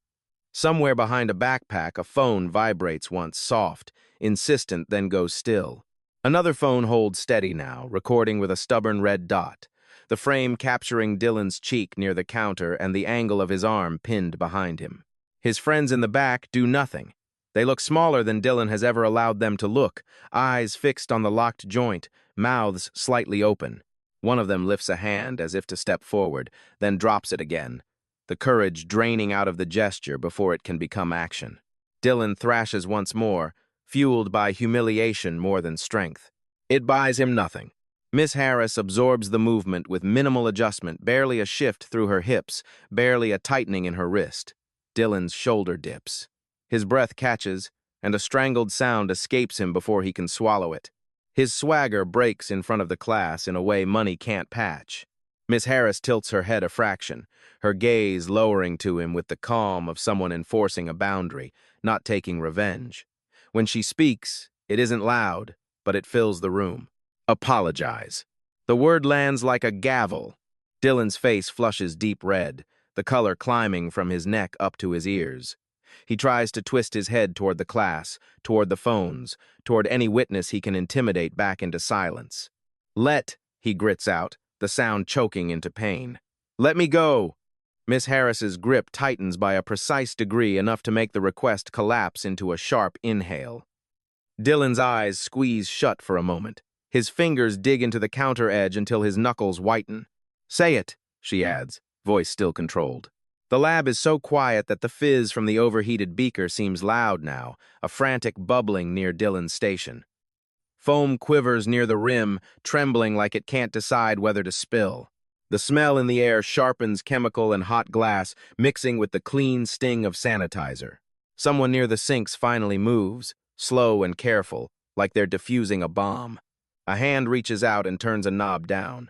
Somewhere behind a backpack, a phone vibrates once, soft, insistent, then goes still. Another phone holds steady now, recording with a stubborn red dot, the frame capturing Dylan's cheek near the counter and the angle of his arm pinned behind him. His friends in the back do nothing. They look smaller than Dylan has ever allowed them to look, eyes fixed on the locked joint, mouths slightly open. One of them lifts a hand as if to step forward, then drops it again, the courage draining out of the gesture before it can become action. Dylan thrashes once more, fueled by humiliation more than strength. It buys him nothing. Miss Harris absorbs the movement with minimal adjustment, barely a shift through her hips, barely a tightening in her wrist. Dylan's shoulder dips. His breath catches, and a strangled sound escapes him before he can swallow it. His swagger breaks in front of the class in a way money can't patch. Miss Harris tilts her head a fraction, her gaze lowering to him with the calm of someone enforcing a boundary, not taking revenge. When she speaks, it isn't loud, but it fills the room. Apologize. The word lands like a gavel. Dylan's face flushes deep red, the color climbing from his neck up to his ears. He tries to twist his head toward the class, toward the phones, toward any witness he can intimidate back into silence. He grits out, the sound choking into pain. Let me go. Miss Harris's grip tightens by a precise degree enough to make the request collapse into a sharp inhale. Dylan's eyes squeeze shut for a moment. His fingers dig into the counter edge until his knuckles whiten. Say it, she adds, voice still controlled. The lab is so quiet that the fizz from the overheated beaker seems loud now, a frantic bubbling near Dylan's station. Foam quivers near the rim, trembling like it can't decide whether to spill. The smell in the air sharpens chemical and hot glass, mixing with the clean sting of sanitizer. Someone near the sinks finally moves, slow and careful, like they're defusing a bomb. A hand reaches out and turns a knob down.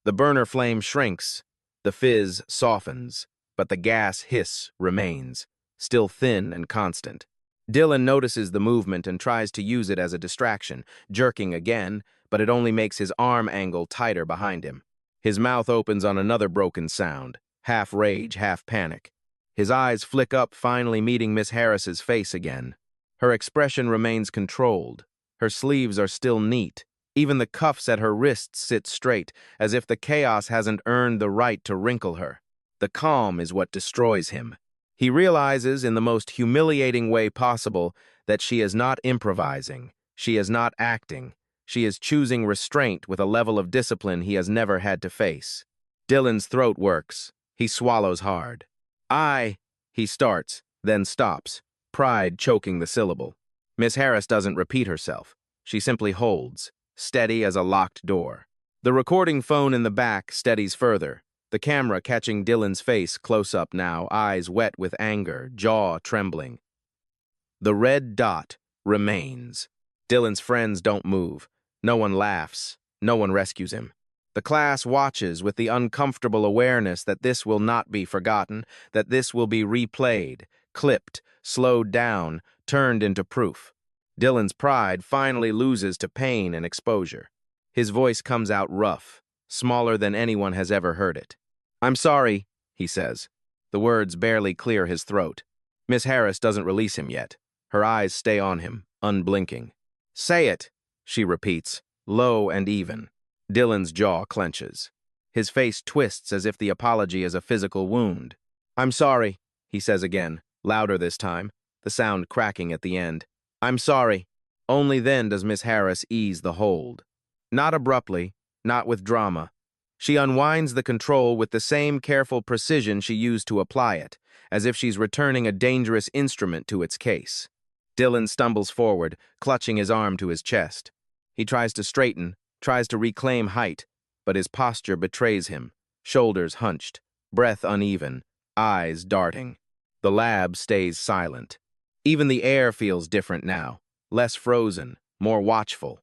The burner flame shrinks. The fizz softens, but the gas hiss remains, still thin and constant. Dylan notices the movement and tries to use it as a distraction, jerking again, but it only makes his arm angle tighter behind him. His mouth opens on another broken sound, half rage, half panic. His eyes flick up, finally meeting Miss Harris's face again. Her expression remains controlled. Her sleeves are still neat. Even the cuffs at her wrists sit straight, as if the chaos hasn't earned the right to wrinkle her. The calm is what destroys him. He realizes, in the most humiliating way possible, that she is not improvising. She is not acting. She is choosing restraint with a level of discipline he has never had to face. Dylan's throat works. He swallows hard. He starts, then stops, pride choking the syllable. Miss Harris doesn't repeat herself. She simply holds, steady as a locked door. The recording phone in the back steadies further, the camera catching Dylan's face close up now, eyes wet with anger, jaw trembling. The red dot remains. Dylan's friends don't move. No one laughs. No one rescues him. The class watches with the uncomfortable awareness that this will not be forgotten, that this will be replayed, clipped, slowed down, turned into proof. Dylan's pride finally loses to pain and exposure. His voice comes out rough, smaller than anyone has ever heard it. I'm sorry, he says. The words barely clear his throat. Miss Harris doesn't release him yet. Her eyes stay on him, unblinking. Say it, she repeats, low and even. Dylan's jaw clenches. His face twists as if the apology is a physical wound. I'm sorry, he says again, louder this time, the sound cracking at the end. "I'm sorry." Only then does Miss Harris ease the hold. Not abruptly, not with drama. She unwinds the control with the same careful precision she used to apply it, as if she's returning a dangerous instrument to its case. Dylan stumbles forward, clutching his arm to his chest. He tries to straighten, tries to reclaim height, but his posture betrays him, shoulders hunched, breath uneven, eyes darting. The lab stays silent. Even the air feels different now, less frozen, more watchful.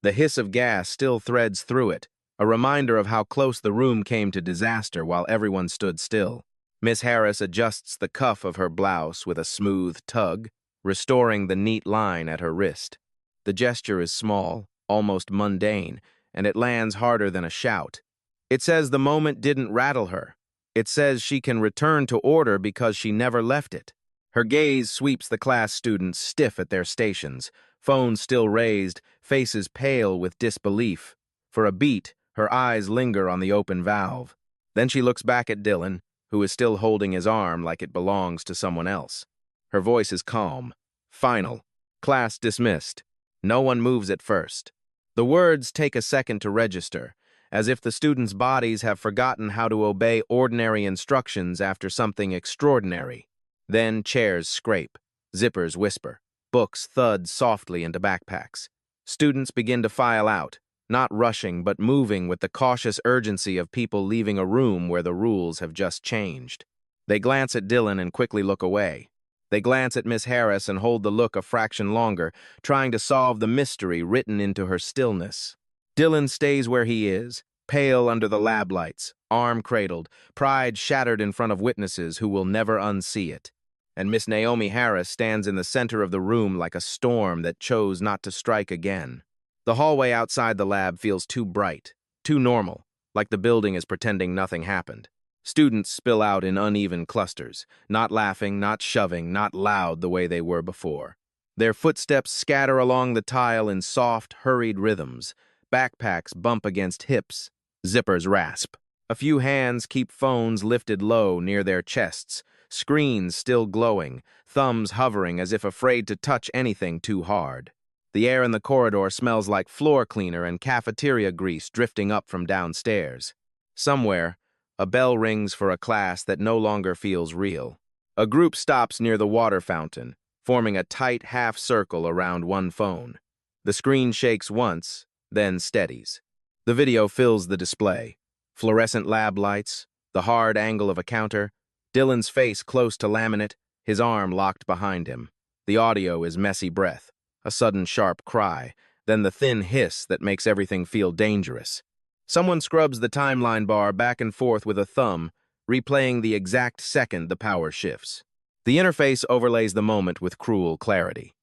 The hiss of gas still threads through it, a reminder of how close the room came to disaster while everyone stood still. Miss Harris adjusts the cuff of her blouse with a smooth tug, restoring the neat line at her wrist. The gesture is small, almost mundane, and it lands harder than a shout. It says the moment didn't rattle her. It says she can return to order because she never left it. Her gaze sweeps the class students stiff at their stations, phones still raised, faces pale with disbelief. For a beat, her eyes linger on the open valve. Then she looks back at Dylan, who is still holding his arm like it belongs to someone else. Her voice is calm, final. Class dismissed. No one moves at first. The words take a second to register, as if the students' bodies have forgotten how to obey ordinary instructions after something extraordinary. Then chairs scrape, zippers whisper, books thud softly into backpacks. Students begin to file out, not rushing but moving with the cautious urgency of people leaving a room where the rules have just changed. They glance at Dylan and quickly look away. They glance at Miss Harris and hold the look a fraction longer, trying to solve the mystery written into her stillness. Dylan stays where he is, pale under the lab lights, arm cradled, pride shattered in front of witnesses who will never unsee it. And Miss Naomi Harris stands in the center of the room like a storm that chose not to strike again. The hallway outside the lab feels too bright, too normal, like the building is pretending nothing happened. Students spill out in uneven clusters, not laughing, not shoving, not loud the way they were before. Their footsteps scatter along the tile in soft, hurried rhythms. Backpacks bump against hips. Zippers rasp. A few hands keep phones lifted low near their chests, screens still glowing, thumbs hovering as if afraid to touch anything too hard. The air in the corridor smells like floor cleaner and cafeteria grease drifting up from downstairs. Somewhere, a bell rings for a class that no longer feels real. A group stops near the water fountain, forming a tight half circle around one phone. The screen shakes once, then steadies. The video fills the display. Fluorescent lab lights, the hard angle of a counter, Dylan's face close to laminate, his arm locked behind him. The audio is messy breath, a sudden sharp cry, then the thin hiss that makes everything feel dangerous. Someone scrubs the timeline bar back and forth with a thumb, replaying the exact second the power shifts. The interface overlays the moment with cruel clarity.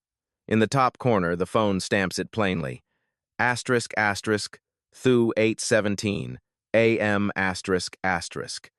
In the top corner, the phone stamps it plainly. Asterisk, asterisk, Thu 817, AM asterisk, asterisk.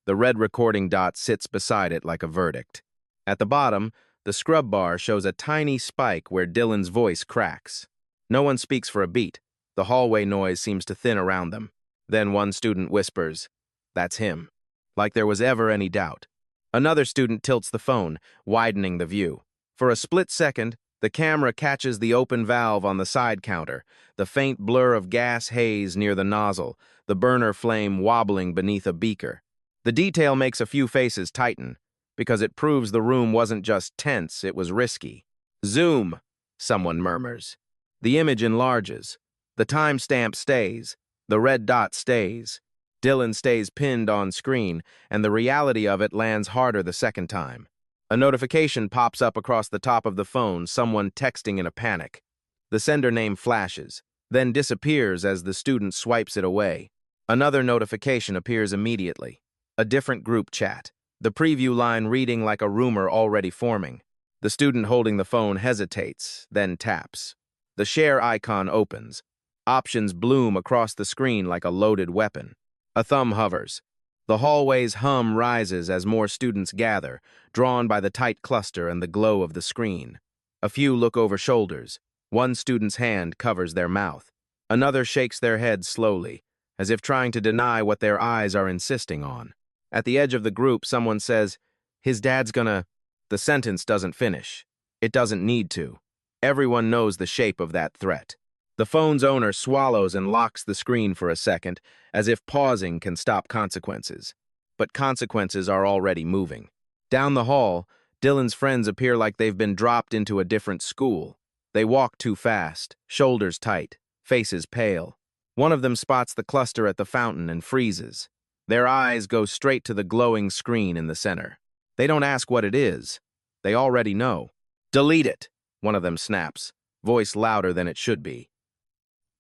The red recording dot sits beside it like a verdict. At the bottom, the scrub bar shows a tiny spike where Dylan's voice cracks. No one speaks for a beat. The hallway noise seems to thin around them. Then one student whispers, "That's him," like there was ever any doubt. Another student tilts the phone, widening the view. For a split second, the camera catches the open valve on the side counter, the faint blur of gas haze near the nozzle, the burner flame wobbling beneath a beaker. The detail makes a few faces tighten, because it proves the room wasn't just tense, it was risky. "Zoom," someone murmurs. The image enlarges. The timestamp stays. The red dot stays. Dylan stays pinned on screen, and the reality of it lands harder the second time. A notification pops up across the top of the phone, someone texting in a panic. The sender name flashes, then disappears as the student swipes it away. Another notification appears immediately. A different group chat, the preview line reading like a rumor already forming. The student holding the phone hesitates, then taps. The share icon opens. Options bloom across the screen like a loaded weapon. A thumb hovers. The hallway's hum rises as more students gather, drawn by the tight cluster and the glow of the screen. A few look over shoulders. One student's hand covers their mouth. Another shakes their head slowly, as if trying to deny what their eyes are insisting on. At the edge of the group, someone says, "His dad's gonna..." The sentence doesn't finish. It doesn't need to. Everyone knows the shape of that threat. The phone's owner swallows and locks the screen for a second, as if pausing can stop consequences. But consequences are already moving. Down the hall, Dylan's friends appear like they've been dropped into a different school. They walk too fast, shoulders tight, faces pale. One of them spots the cluster at the fountain and freezes. Their eyes go straight to the glowing screen in the center. They don't ask what it is. They already know. "Delete it," one of them snaps, voice louder than it should be.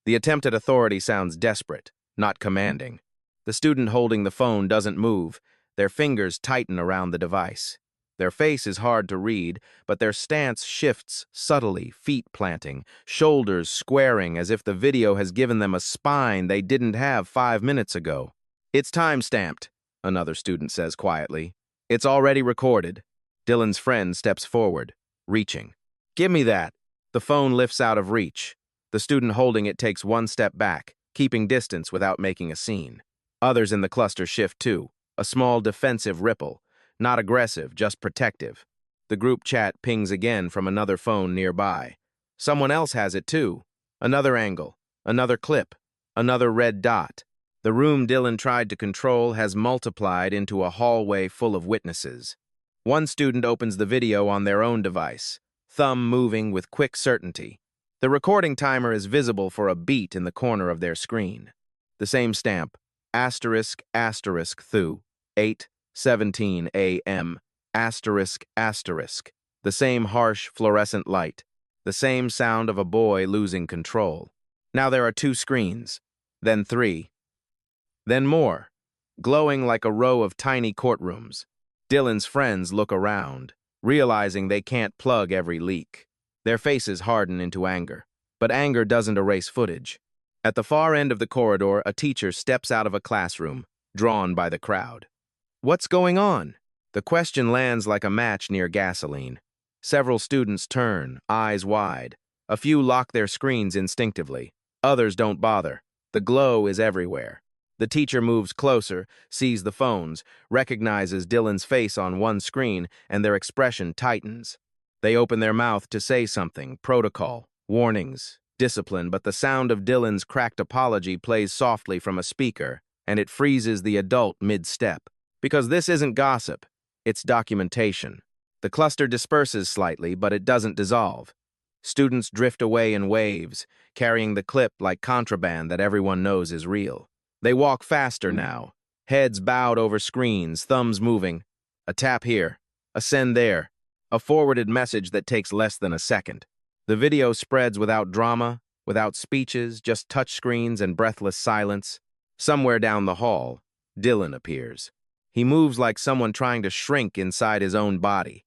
The attempt at authority sounds desperate, not commanding. The student holding the phone doesn't move. Their fingers tighten around the device. Their face is hard to read, but their stance shifts subtly, feet planting, shoulders squaring as if the video has given them a spine they didn't have 5 minutes ago. "It's time-stamped," another student says quietly. "It's already recorded." Dylan's friend steps forward, reaching. "Give me that." The phone lifts out of reach. The student holding it takes one step back, keeping distance without making a scene. Others in the cluster shift too, a small defensive ripple. Not aggressive, just protective. The group chat pings again from another phone nearby. Someone else has it too. Another angle, another clip, another red dot. The room Dylan tried to control has multiplied into a hallway full of witnesses. One student opens the video on their own device, thumb moving with quick certainty. The recording timer is visible for a beat in the corner of their screen. The same stamp, ***thu, 8:17 a.m., ***. The same harsh fluorescent light. The same sound of a boy losing control. Now there are 2 screens, then 3, then more, glowing like a row of tiny courtrooms. Dylan's friends look around, realizing they can't plug every leak. Their faces harden into anger, but anger doesn't erase footage. At the far end of the corridor, a teacher steps out of a classroom, drawn by the crowd. "What's going on?" The question lands like a match near gasoline. Several students turn, eyes wide. A few lock their screens instinctively. Others don't bother. The glow is everywhere. The teacher moves closer, sees the phones, recognizes Dylan's face on one screen, and their expression tightens. They open their mouth to say something, protocol, warnings, discipline, but the sound of Dylan's cracked apology plays softly from a speaker, and it freezes the adult mid-step. Because this isn't gossip, it's documentation. The cluster disperses slightly, but it doesn't dissolve. Students drift away in waves, carrying the clip like contraband that everyone knows is real. They walk faster now, heads bowed over screens, thumbs moving. A tap here, a send there, a forwarded message that takes less than a second. The video spreads without drama, without speeches, just touchscreens and breathless silence. Somewhere down the hall, Dylan appears. He moves like someone trying to shrink inside his own body.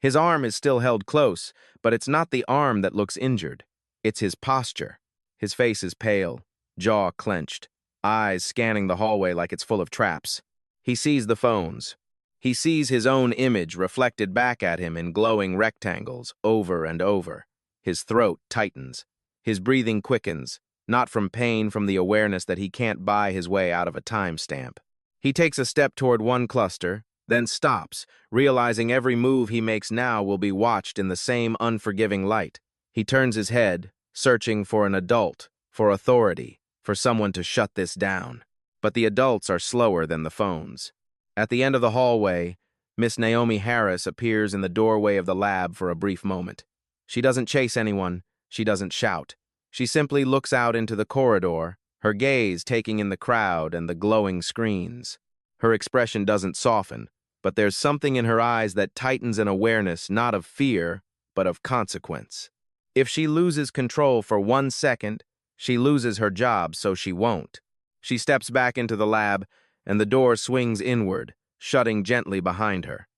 His arm is still held close, but it's not the arm that looks injured. It's his posture. His face is pale, jaw clenched, eyes scanning the hallway like it's full of traps. He sees the phones. He sees his own image reflected back at him in glowing rectangles, over and over. His throat tightens. His breathing quickens, not from pain, from the awareness that he can't buy his way out of a timestamp. He takes a step toward one cluster, then stops, realizing every move he makes now will be watched in the same unforgiving light. He turns his head, searching for an adult, for authority, for someone to shut this down. But the adults are slower than the phones. At the end of the hallway, Miss Naomi Harris appears in the doorway of the lab for a brief moment. She doesn't chase anyone. She doesn't shout. She simply looks out into the corridor, her gaze taking in the crowd and the glowing screens. Her expression doesn't soften, but there's something in her eyes that tightens an awareness not of fear, but of consequence. If she loses control for 1 second, she loses her job, so she won't. She steps back into the lab, and the door swings inward, shutting gently behind her.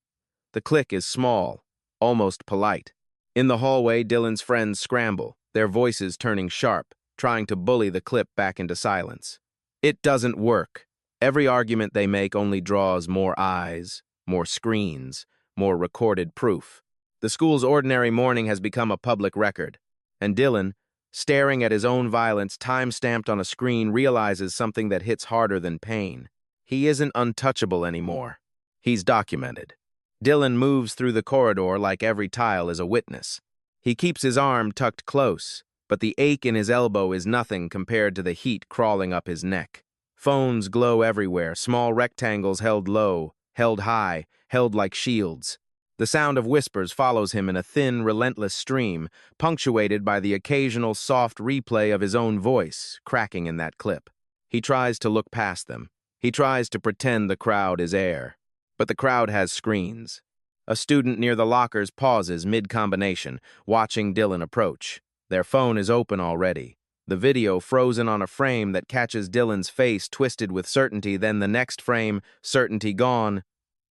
The click is small, almost polite. In the hallway, Dylan's friends scramble, their voices turning sharp, trying to bully the clip back into silence. It doesn't work. Every argument they make only draws more eyes, more screens, more recorded proof. The school's ordinary morning has become a public record, and Dylan, staring at his own violence time-stamped on a screen, realizes something that hits harder than pain. He isn't untouchable anymore. He's documented. Dylan moves through the corridor like every tile is a witness. He keeps his arm tucked close, but the ache in his elbow is nothing compared to the heat crawling up his neck. Phones glow everywhere, small rectangles held low, held high, held like shields. The sound of whispers follows him in a thin, relentless stream, punctuated by the occasional soft replay of his own voice, cracking in that clip. He tries to look past them. He tries to pretend the crowd is air. But the crowd has screens. A student near the lockers pauses mid-combination, watching Dylan approach. Their phone is open already. The video frozen on a frame that catches Dylan's face twisted with certainty, then the next frame, certainty gone.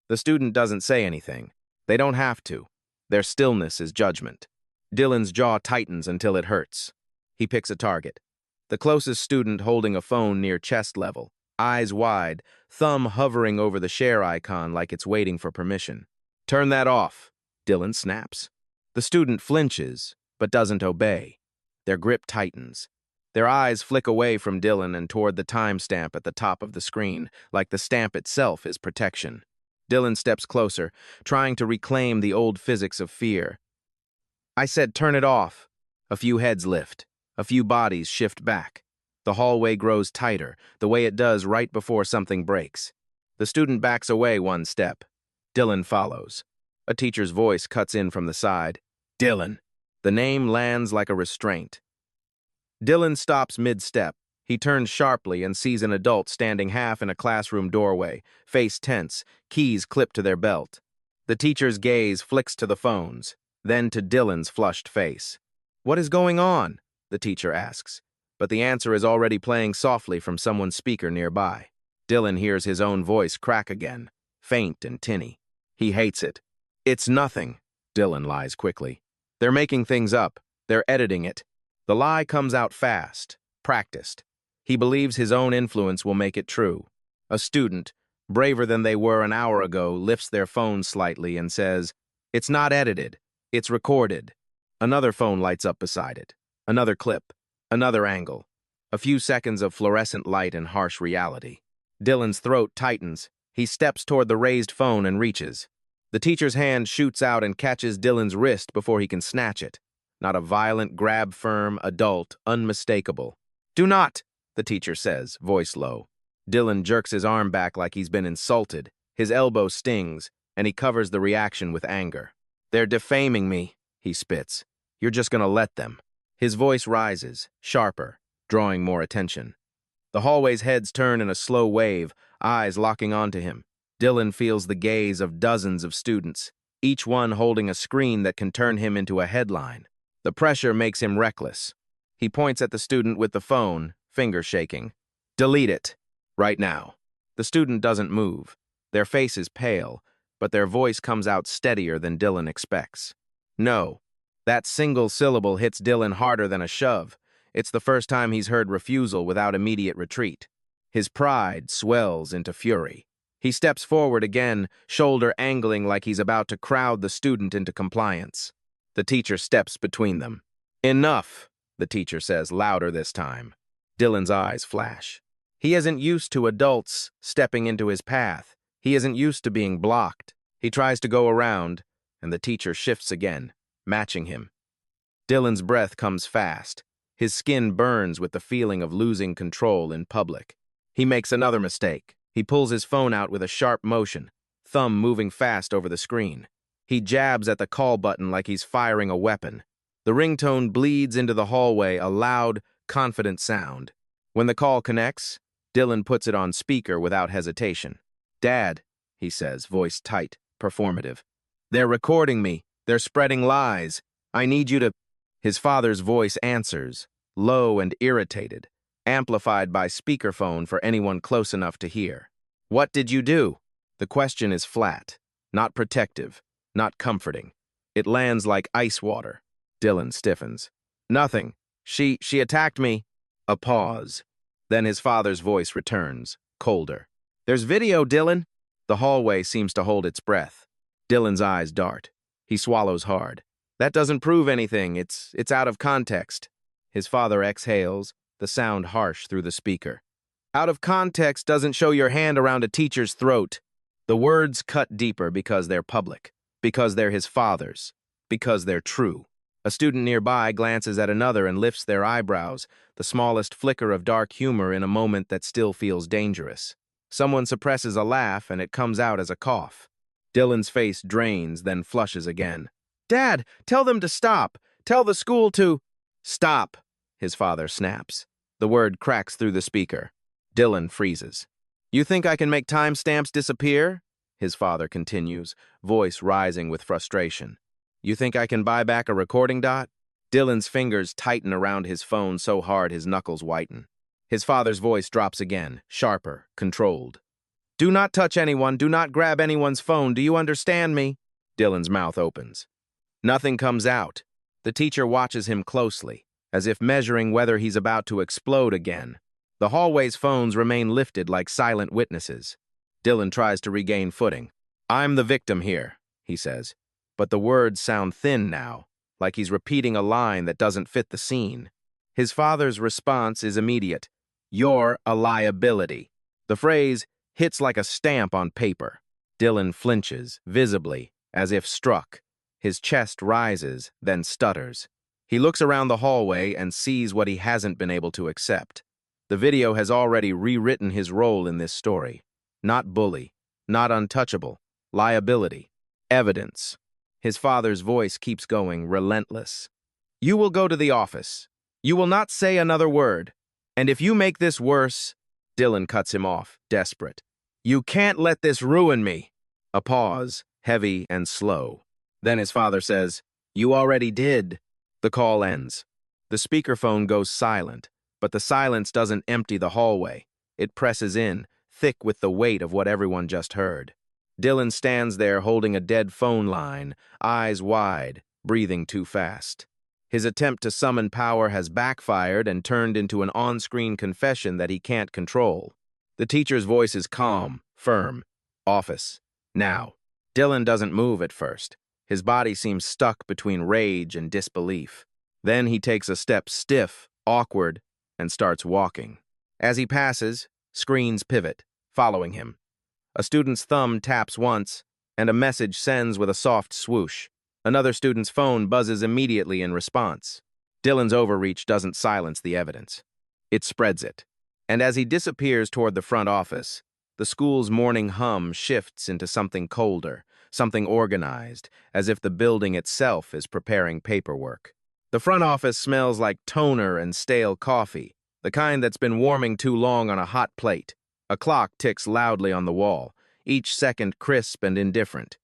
The student doesn't say anything. They don't have to. Their stillness is judgment. Dylan's jaw tightens until it hurts. He picks a target. The closest student holding a phone near chest level, eyes wide, thumb hovering over the share icon like it's waiting for permission. "Turn that off," Dylan snaps. The student flinches, but doesn't obey. Their grip tightens. Their eyes flick away from Dylan and toward the timestamp at the top of the screen, like the stamp itself is protection. Dylan steps closer, trying to reclaim the old physics of fear. "I said turn it off." A few heads lift. A few bodies shift back. The hallway grows tighter, the way it does right before something breaks. The student backs away one step. Dylan follows. A teacher's voice cuts in from the side. "Dylan." The name lands like a restraint. Dylan stops mid-step. He turns sharply and sees an adult standing half in a classroom doorway, face tense, keys clipped to their belt. The teacher's gaze flicks to the phones, then to Dylan's flushed face. "What is going on?" the teacher asks, but the answer is already playing softly from someone's speaker nearby. Dylan hears his own voice crack again, faint and tinny. He hates it. "It's nothing," Dylan lies quickly. "They're making things up. They're editing it." The lie comes out fast, practiced. He believes his own influence will make it true. A student, braver than they were an hour ago, lifts their phone slightly and says, "It's not edited. It's recorded." Another phone lights up beside it. Another clip. Another angle. A few seconds of fluorescent light and harsh reality. Dylan's throat tightens. He steps toward the raised phone and reaches. The teacher's hand shoots out and catches Dylan's wrist before he can snatch it. Not a violent grab, firm, adult, unmistakable. "Do not," the teacher says, voice low. Dylan jerks his arm back like he's been insulted. His elbow stings, and he covers the reaction with anger. "They're defaming me," he spits. "You're just gonna let them." His voice rises, sharper, drawing more attention. The hallway's heads turn in a slow wave, eyes locking onto him. Dylan feels the gaze of dozens of students, each one holding a screen that can turn him into a headline. The pressure makes him reckless. He points at the student with the phone, finger shaking. "Delete it. Right now." The student doesn't move. Their face is pale, but their voice comes out steadier than Dylan expects. "No." That single syllable hits Dylan harder than a shove. It's the first time he's heard refusal without immediate retreat. His pride swells into fury. He steps forward again, shoulder angling like he's about to crowd the student into compliance. The teacher steps between them. "Enough," the teacher says, louder this time. Dylan's eyes flash. He isn't used to adults stepping into his path. He isn't used to being blocked. He tries to go around, and the teacher shifts again, matching him. Dylan's breath comes fast. His skin burns with the feeling of losing control in public. He makes another mistake. He pulls his phone out with a sharp motion, thumb moving fast over the screen. He jabs at the call button like he's firing a weapon. The ringtone bleeds into the hallway, a loud, confident sound. When the call connects, Dylan puts it on speaker without hesitation. "Dad," he says, voice tight, performative. "They're recording me. They're spreading lies. I need you to—" His father's voice answers, low and irritated, amplified by speakerphone for anyone close enough to hear. "What did you do?" The question is flat, not protective, not comforting. It lands like ice water. Dylan stiffens. "Nothing. She attacked me." A pause. Then his father's voice returns, colder. "There's video, Dylan." The hallway seems to hold its breath. Dylan's eyes dart. He swallows hard. "That doesn't prove anything. It's out of context." His father exhales, the sound harsh through the speaker. "Out of context doesn't show your hand around a teacher's throat." The words cut deeper because they're public, because they're his father's, because they're true. A student nearby glances at another and lifts their eyebrows, the smallest flicker of dark humor in a moment that still feels dangerous. Someone suppresses a laugh and it comes out as a cough. Dylan's face drains, then flushes again. "Dad, tell them to stop! Tell the school to—" "Stop!" his father snaps. The word cracks through the speaker. Dylan freezes. "You think I can make timestamps disappear?" His father continues, voice rising with frustration. "You think I can buy back a recording dot?" Dylan's fingers tighten around his phone so hard his knuckles whiten. His father's voice drops again, sharper, controlled. "Do not touch anyone, do not grab anyone's phone, do you understand me?" Dylan's mouth opens. Nothing comes out. The teacher watches him closely, as if measuring whether he's about to explode again. The hallway's phones remain lifted like silent witnesses. Dylan tries to regain footing. "I'm the victim here," he says. But the words sound thin now, like he's repeating a line that doesn't fit the scene. His father's response is immediate. "You're a liability." The phrase hits like a stamp on paper. Dylan flinches, visibly, as if struck. His chest rises, then stutters. He looks around the hallway and sees what he hasn't been able to accept. The video has already rewritten his role in this story. Not bully, not untouchable, liability, evidence. His father's voice keeps going, relentless. "You will go to the office. You will not say another word. And if you make this worse—" Dylan cuts him off, desperate. "You can't let this ruin me." A pause, heavy and slow. Then his father says, "You already did." The call ends. The speakerphone goes silent, but the silence doesn't empty the hallway. It presses in, thick with the weight of what everyone just heard. Dylan stands there holding a dead phone line, eyes wide, breathing too fast. His attempt to summon power has backfired and turned into an on-screen confession that he can't control. The teacher's voice is calm, firm. "Office. Now." Dylan doesn't move at first. His body seems stuck between rage and disbelief. Then he takes a step stiff, awkward, and starts walking. As he passes, screens pivot, following him. A student's thumb taps once, and a message sends with a soft swoosh. Another student's phone buzzes immediately in response. Dylan's overreach doesn't silence the evidence. It spreads it. And as he disappears toward the front office, the school's morning hum shifts into something colder, something organized, as if the building itself is preparing paperwork. The front office smells like toner and stale coffee, the kind that's been warming too long on a hot plate. A clock ticks loudly on the wall, each second crisp and indifferent.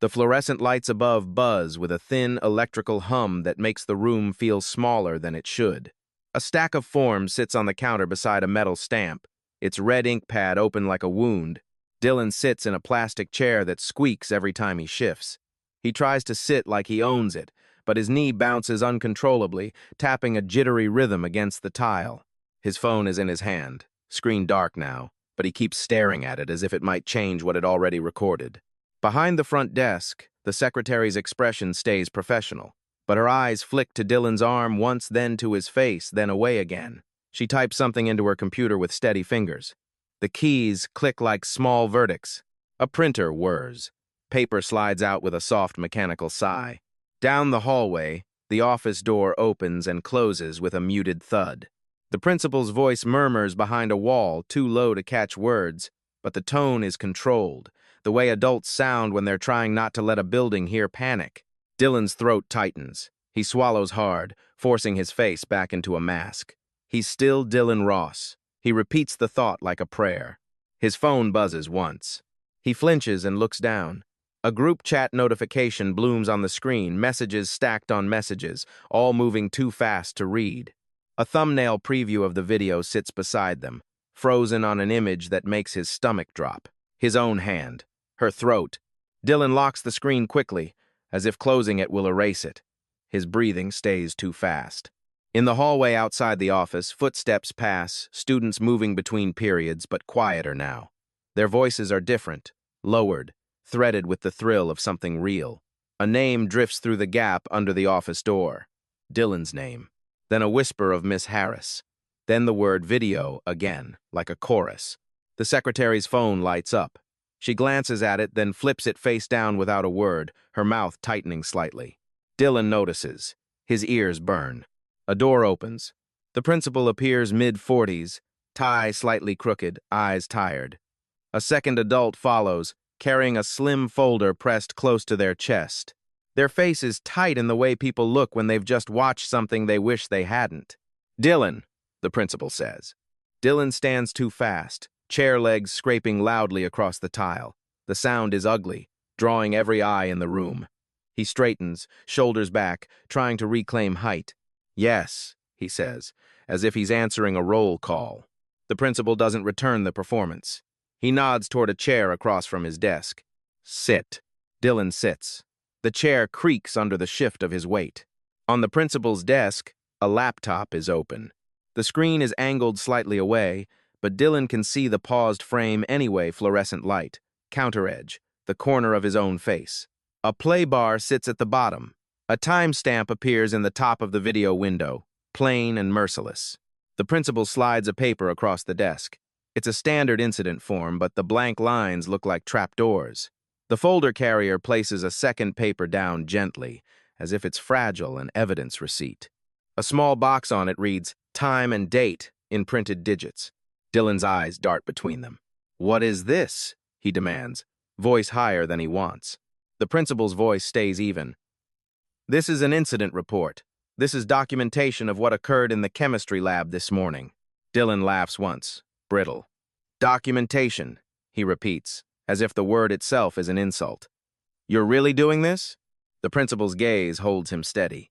The fluorescent lights above buzz with a thin electrical hum that makes the room feel smaller than it should. A stack of forms sits on the counter beside a metal stamp, its red ink pad open like a wound. Dylan sits in a plastic chair that squeaks every time he shifts. He tries to sit like he owns it, but his knee bounces uncontrollably, tapping a jittery rhythm against the tile. His phone is in his hand, screen dark now, but he keeps staring at it as if it might change what it already recorded. Behind the front desk, the secretary's expression stays professional, but her eyes flick to Dylan's arm once, then to his face, then away again. She types something into her computer with steady fingers. The keys click like small verdicts. A printer whirs. Paper slides out with a soft mechanical sigh. Down the hallway, the office door opens and closes with a muted thud. The principal's voice murmurs behind a wall, too low to catch words, but the tone is controlled, the way adults sound when they're trying not to let a building hear panic. Dylan's throat tightens. He swallows hard, forcing his face back into a mask. He's still Dylan Ross. He repeats the thought like a prayer. His phone buzzes once. He flinches and looks down. A group chat notification blooms on the screen, messages stacked on messages, all moving too fast to read. A thumbnail preview of the video sits beside them, frozen on an image that makes his stomach drop. His own hand. Her throat. Dylan locks the screen quickly, as if closing it will erase it. His breathing stays too fast. In the hallway outside the office, footsteps pass, students moving between periods, but quieter now. Their voices are different, lowered, threaded with the thrill of something real. A name drifts through the gap under the office door. Dylan's name. Then a whisper of Miss Harris. Then the word video again, like a chorus. The secretary's phone lights up. She glances at it, then flips it face down without a word, her mouth tightening slightly. Dylan notices. His ears burn. A door opens. The principal appears mid-40s, tie slightly crooked, eyes tired. A second adult follows, carrying a slim folder pressed close to their chest. Their face is tight in the way people look when they've just watched something they wish they hadn't. "Dylan," the principal says. Dylan stands too fast, chair legs scraping loudly across the tile. The sound is ugly, drawing every eye in the room. He straightens, shoulders back, trying to reclaim height. "Yes," he says, as if he's answering a roll call. The principal doesn't return the performance. He nods toward a chair across from his desk. "Sit." Dylan sits. The chair creaks under the shift of his weight. On the principal's desk, a laptop is open. The screen is angled slightly away, but Dylan can see the paused frame anyway, fluorescent light, counter edge, the corner of his own face. A play bar sits at the bottom. A timestamp appears in the top of the video window, plain and merciless. The principal slides a paper across the desk. It's a standard incident form, but the blank lines look like trapdoors. The folder carrier places a second paper down gently, as if it's fragile, an evidence receipt. A small box on it reads, "Time and date," in printed digits. Dylan's eyes dart between them. "What is this?" he demands, voice higher than he wants. The principal's voice stays even. "This is an incident report. This is documentation of what occurred in the chemistry lab this morning." Dylan laughs once, brittle. "Documentation," he repeats, as if the word itself is an insult. "You're really doing this?" The principal's gaze holds him steady.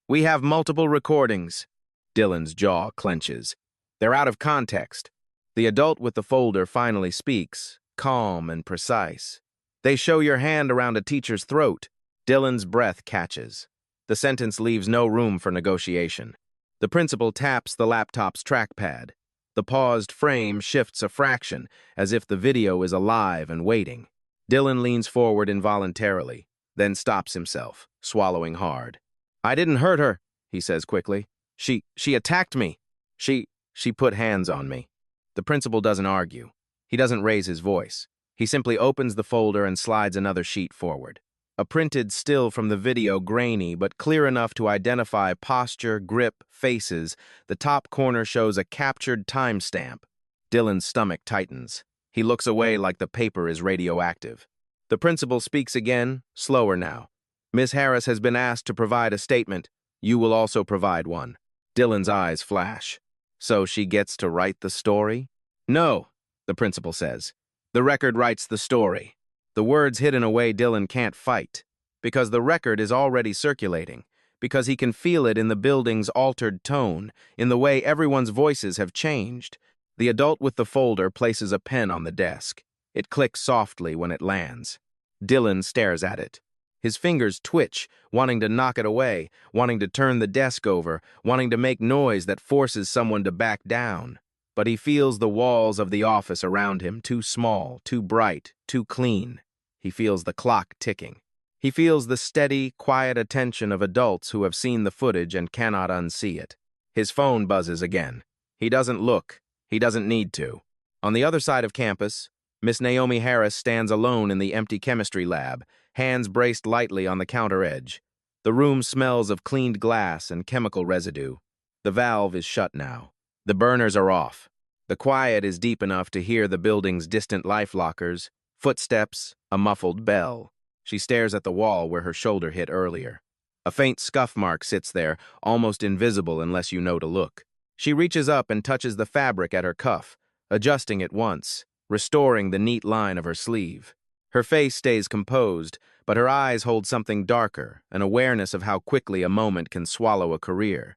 "We have multiple recordings." Dylan's jaw clenches. "They're out of context." The adult with the folder finally speaks, calm and precise. "They show your hand around a teacher's throat." Dylan's breath catches. The sentence leaves no room for negotiation. The principal taps the laptop's trackpad. The paused frame shifts a fraction, as if the video is alive and waiting. Dylan leans forward involuntarily, then stops himself, swallowing hard. "I didn't hurt her," he says quickly. She attacked me. She put hands on me." The principal doesn't argue. He doesn't raise his voice. He simply opens the folder and slides another sheet forward. A printed still from the video, grainy but clear enough to identify posture, grip, faces. The top corner shows a captured timestamp. Dylan's stomach tightens. He looks away like the paper is radioactive. The principal speaks again, slower now. "Miss Harris has been asked to provide a statement. You will also provide one." Dylan's eyes flash. "So she gets to write the story?" "No," the principal says. "The record writes the story." The words hit in a way Dylan can't fight, because the record is already circulating, because he can feel it in the building's altered tone, in the way everyone's voices have changed. The adult with the folder places a pen on the desk. It clicks softly when it lands. Dylan stares at it. His fingers twitch, wanting to knock it away, wanting to turn the desk over, wanting to make noise that forces someone to back down. But he feels the walls of the office around him too small, too bright, too clean. He feels the clock ticking. He feels the steady, quiet attention of adults who have seen the footage and cannot unsee it. His phone buzzes again. He doesn't look. He doesn't need to. On the other side of campus, Miss Naomi Harris stands alone in the empty chemistry lab, hands braced lightly on the counter edge. The room smells of cleaned glass and chemical residue. The valve is shut now. The burners are off. The quiet is deep enough to hear the building's distant life lockers, footsteps, a muffled bell. She stares at the wall where her shoulder hit earlier. A faint scuff mark sits there, almost invisible unless you know to look. She reaches up and touches the fabric at her cuff, adjusting it once, restoring the neat line of her sleeve. Her face stays composed, but her eyes hold something darker, an awareness of how quickly a moment can swallow a career.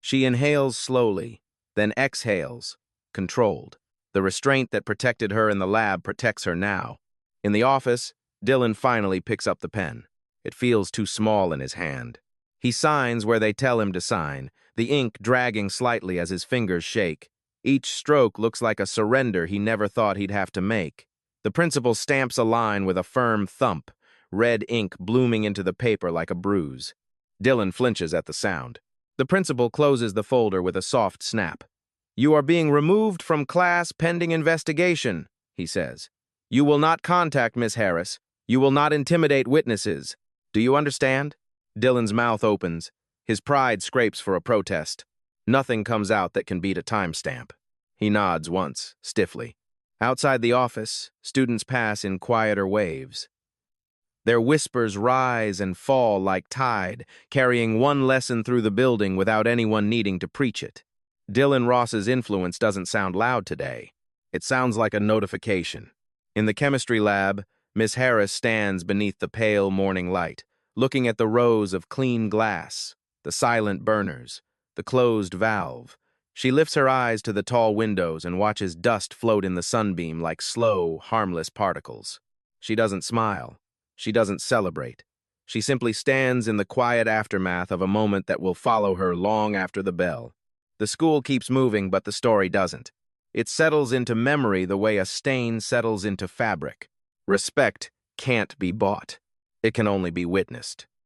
She inhales slowly, then exhales, controlled. The restraint that protected her in the lab protects her now. In the office, Dylan finally picks up the pen. It feels too small in his hand. He signs where they tell him to sign, the ink dragging slightly as his fingers shake. Each stroke looks like a surrender he never thought he'd have to make. The principal stamps a line with a firm thump, red ink blooming into the paper like a bruise. Dylan flinches at the sound. The principal closes the folder with a soft snap. "You are being removed from class pending investigation," he says. You will not contact Miss Harris. You will not intimidate witnesses. Do you understand? Dylan's mouth opens. His pride scrapes for a protest. Nothing comes out that can beat a timestamp. He nods once, stiffly. Outside the office, students pass in quieter waves. Their whispers rise and fall like tide, carrying one lesson through the building without anyone needing to preach it. Dylan Ross's influence doesn't sound loud today. It sounds like a notification. In the chemistry lab, Miss Harris stands beneath the pale morning light, looking at the rows of clean glass, the silent burners, the closed valve. She lifts her eyes to the tall windows and watches dust float in the sunbeam like slow, harmless particles. She doesn't smile. She doesn't celebrate. She simply stands in the quiet aftermath of a moment that will follow her long after the bell. The school keeps moving, but the story doesn't. It settles into memory the way a stain settles into fabric. Respect can't be bought. It can only be witnessed.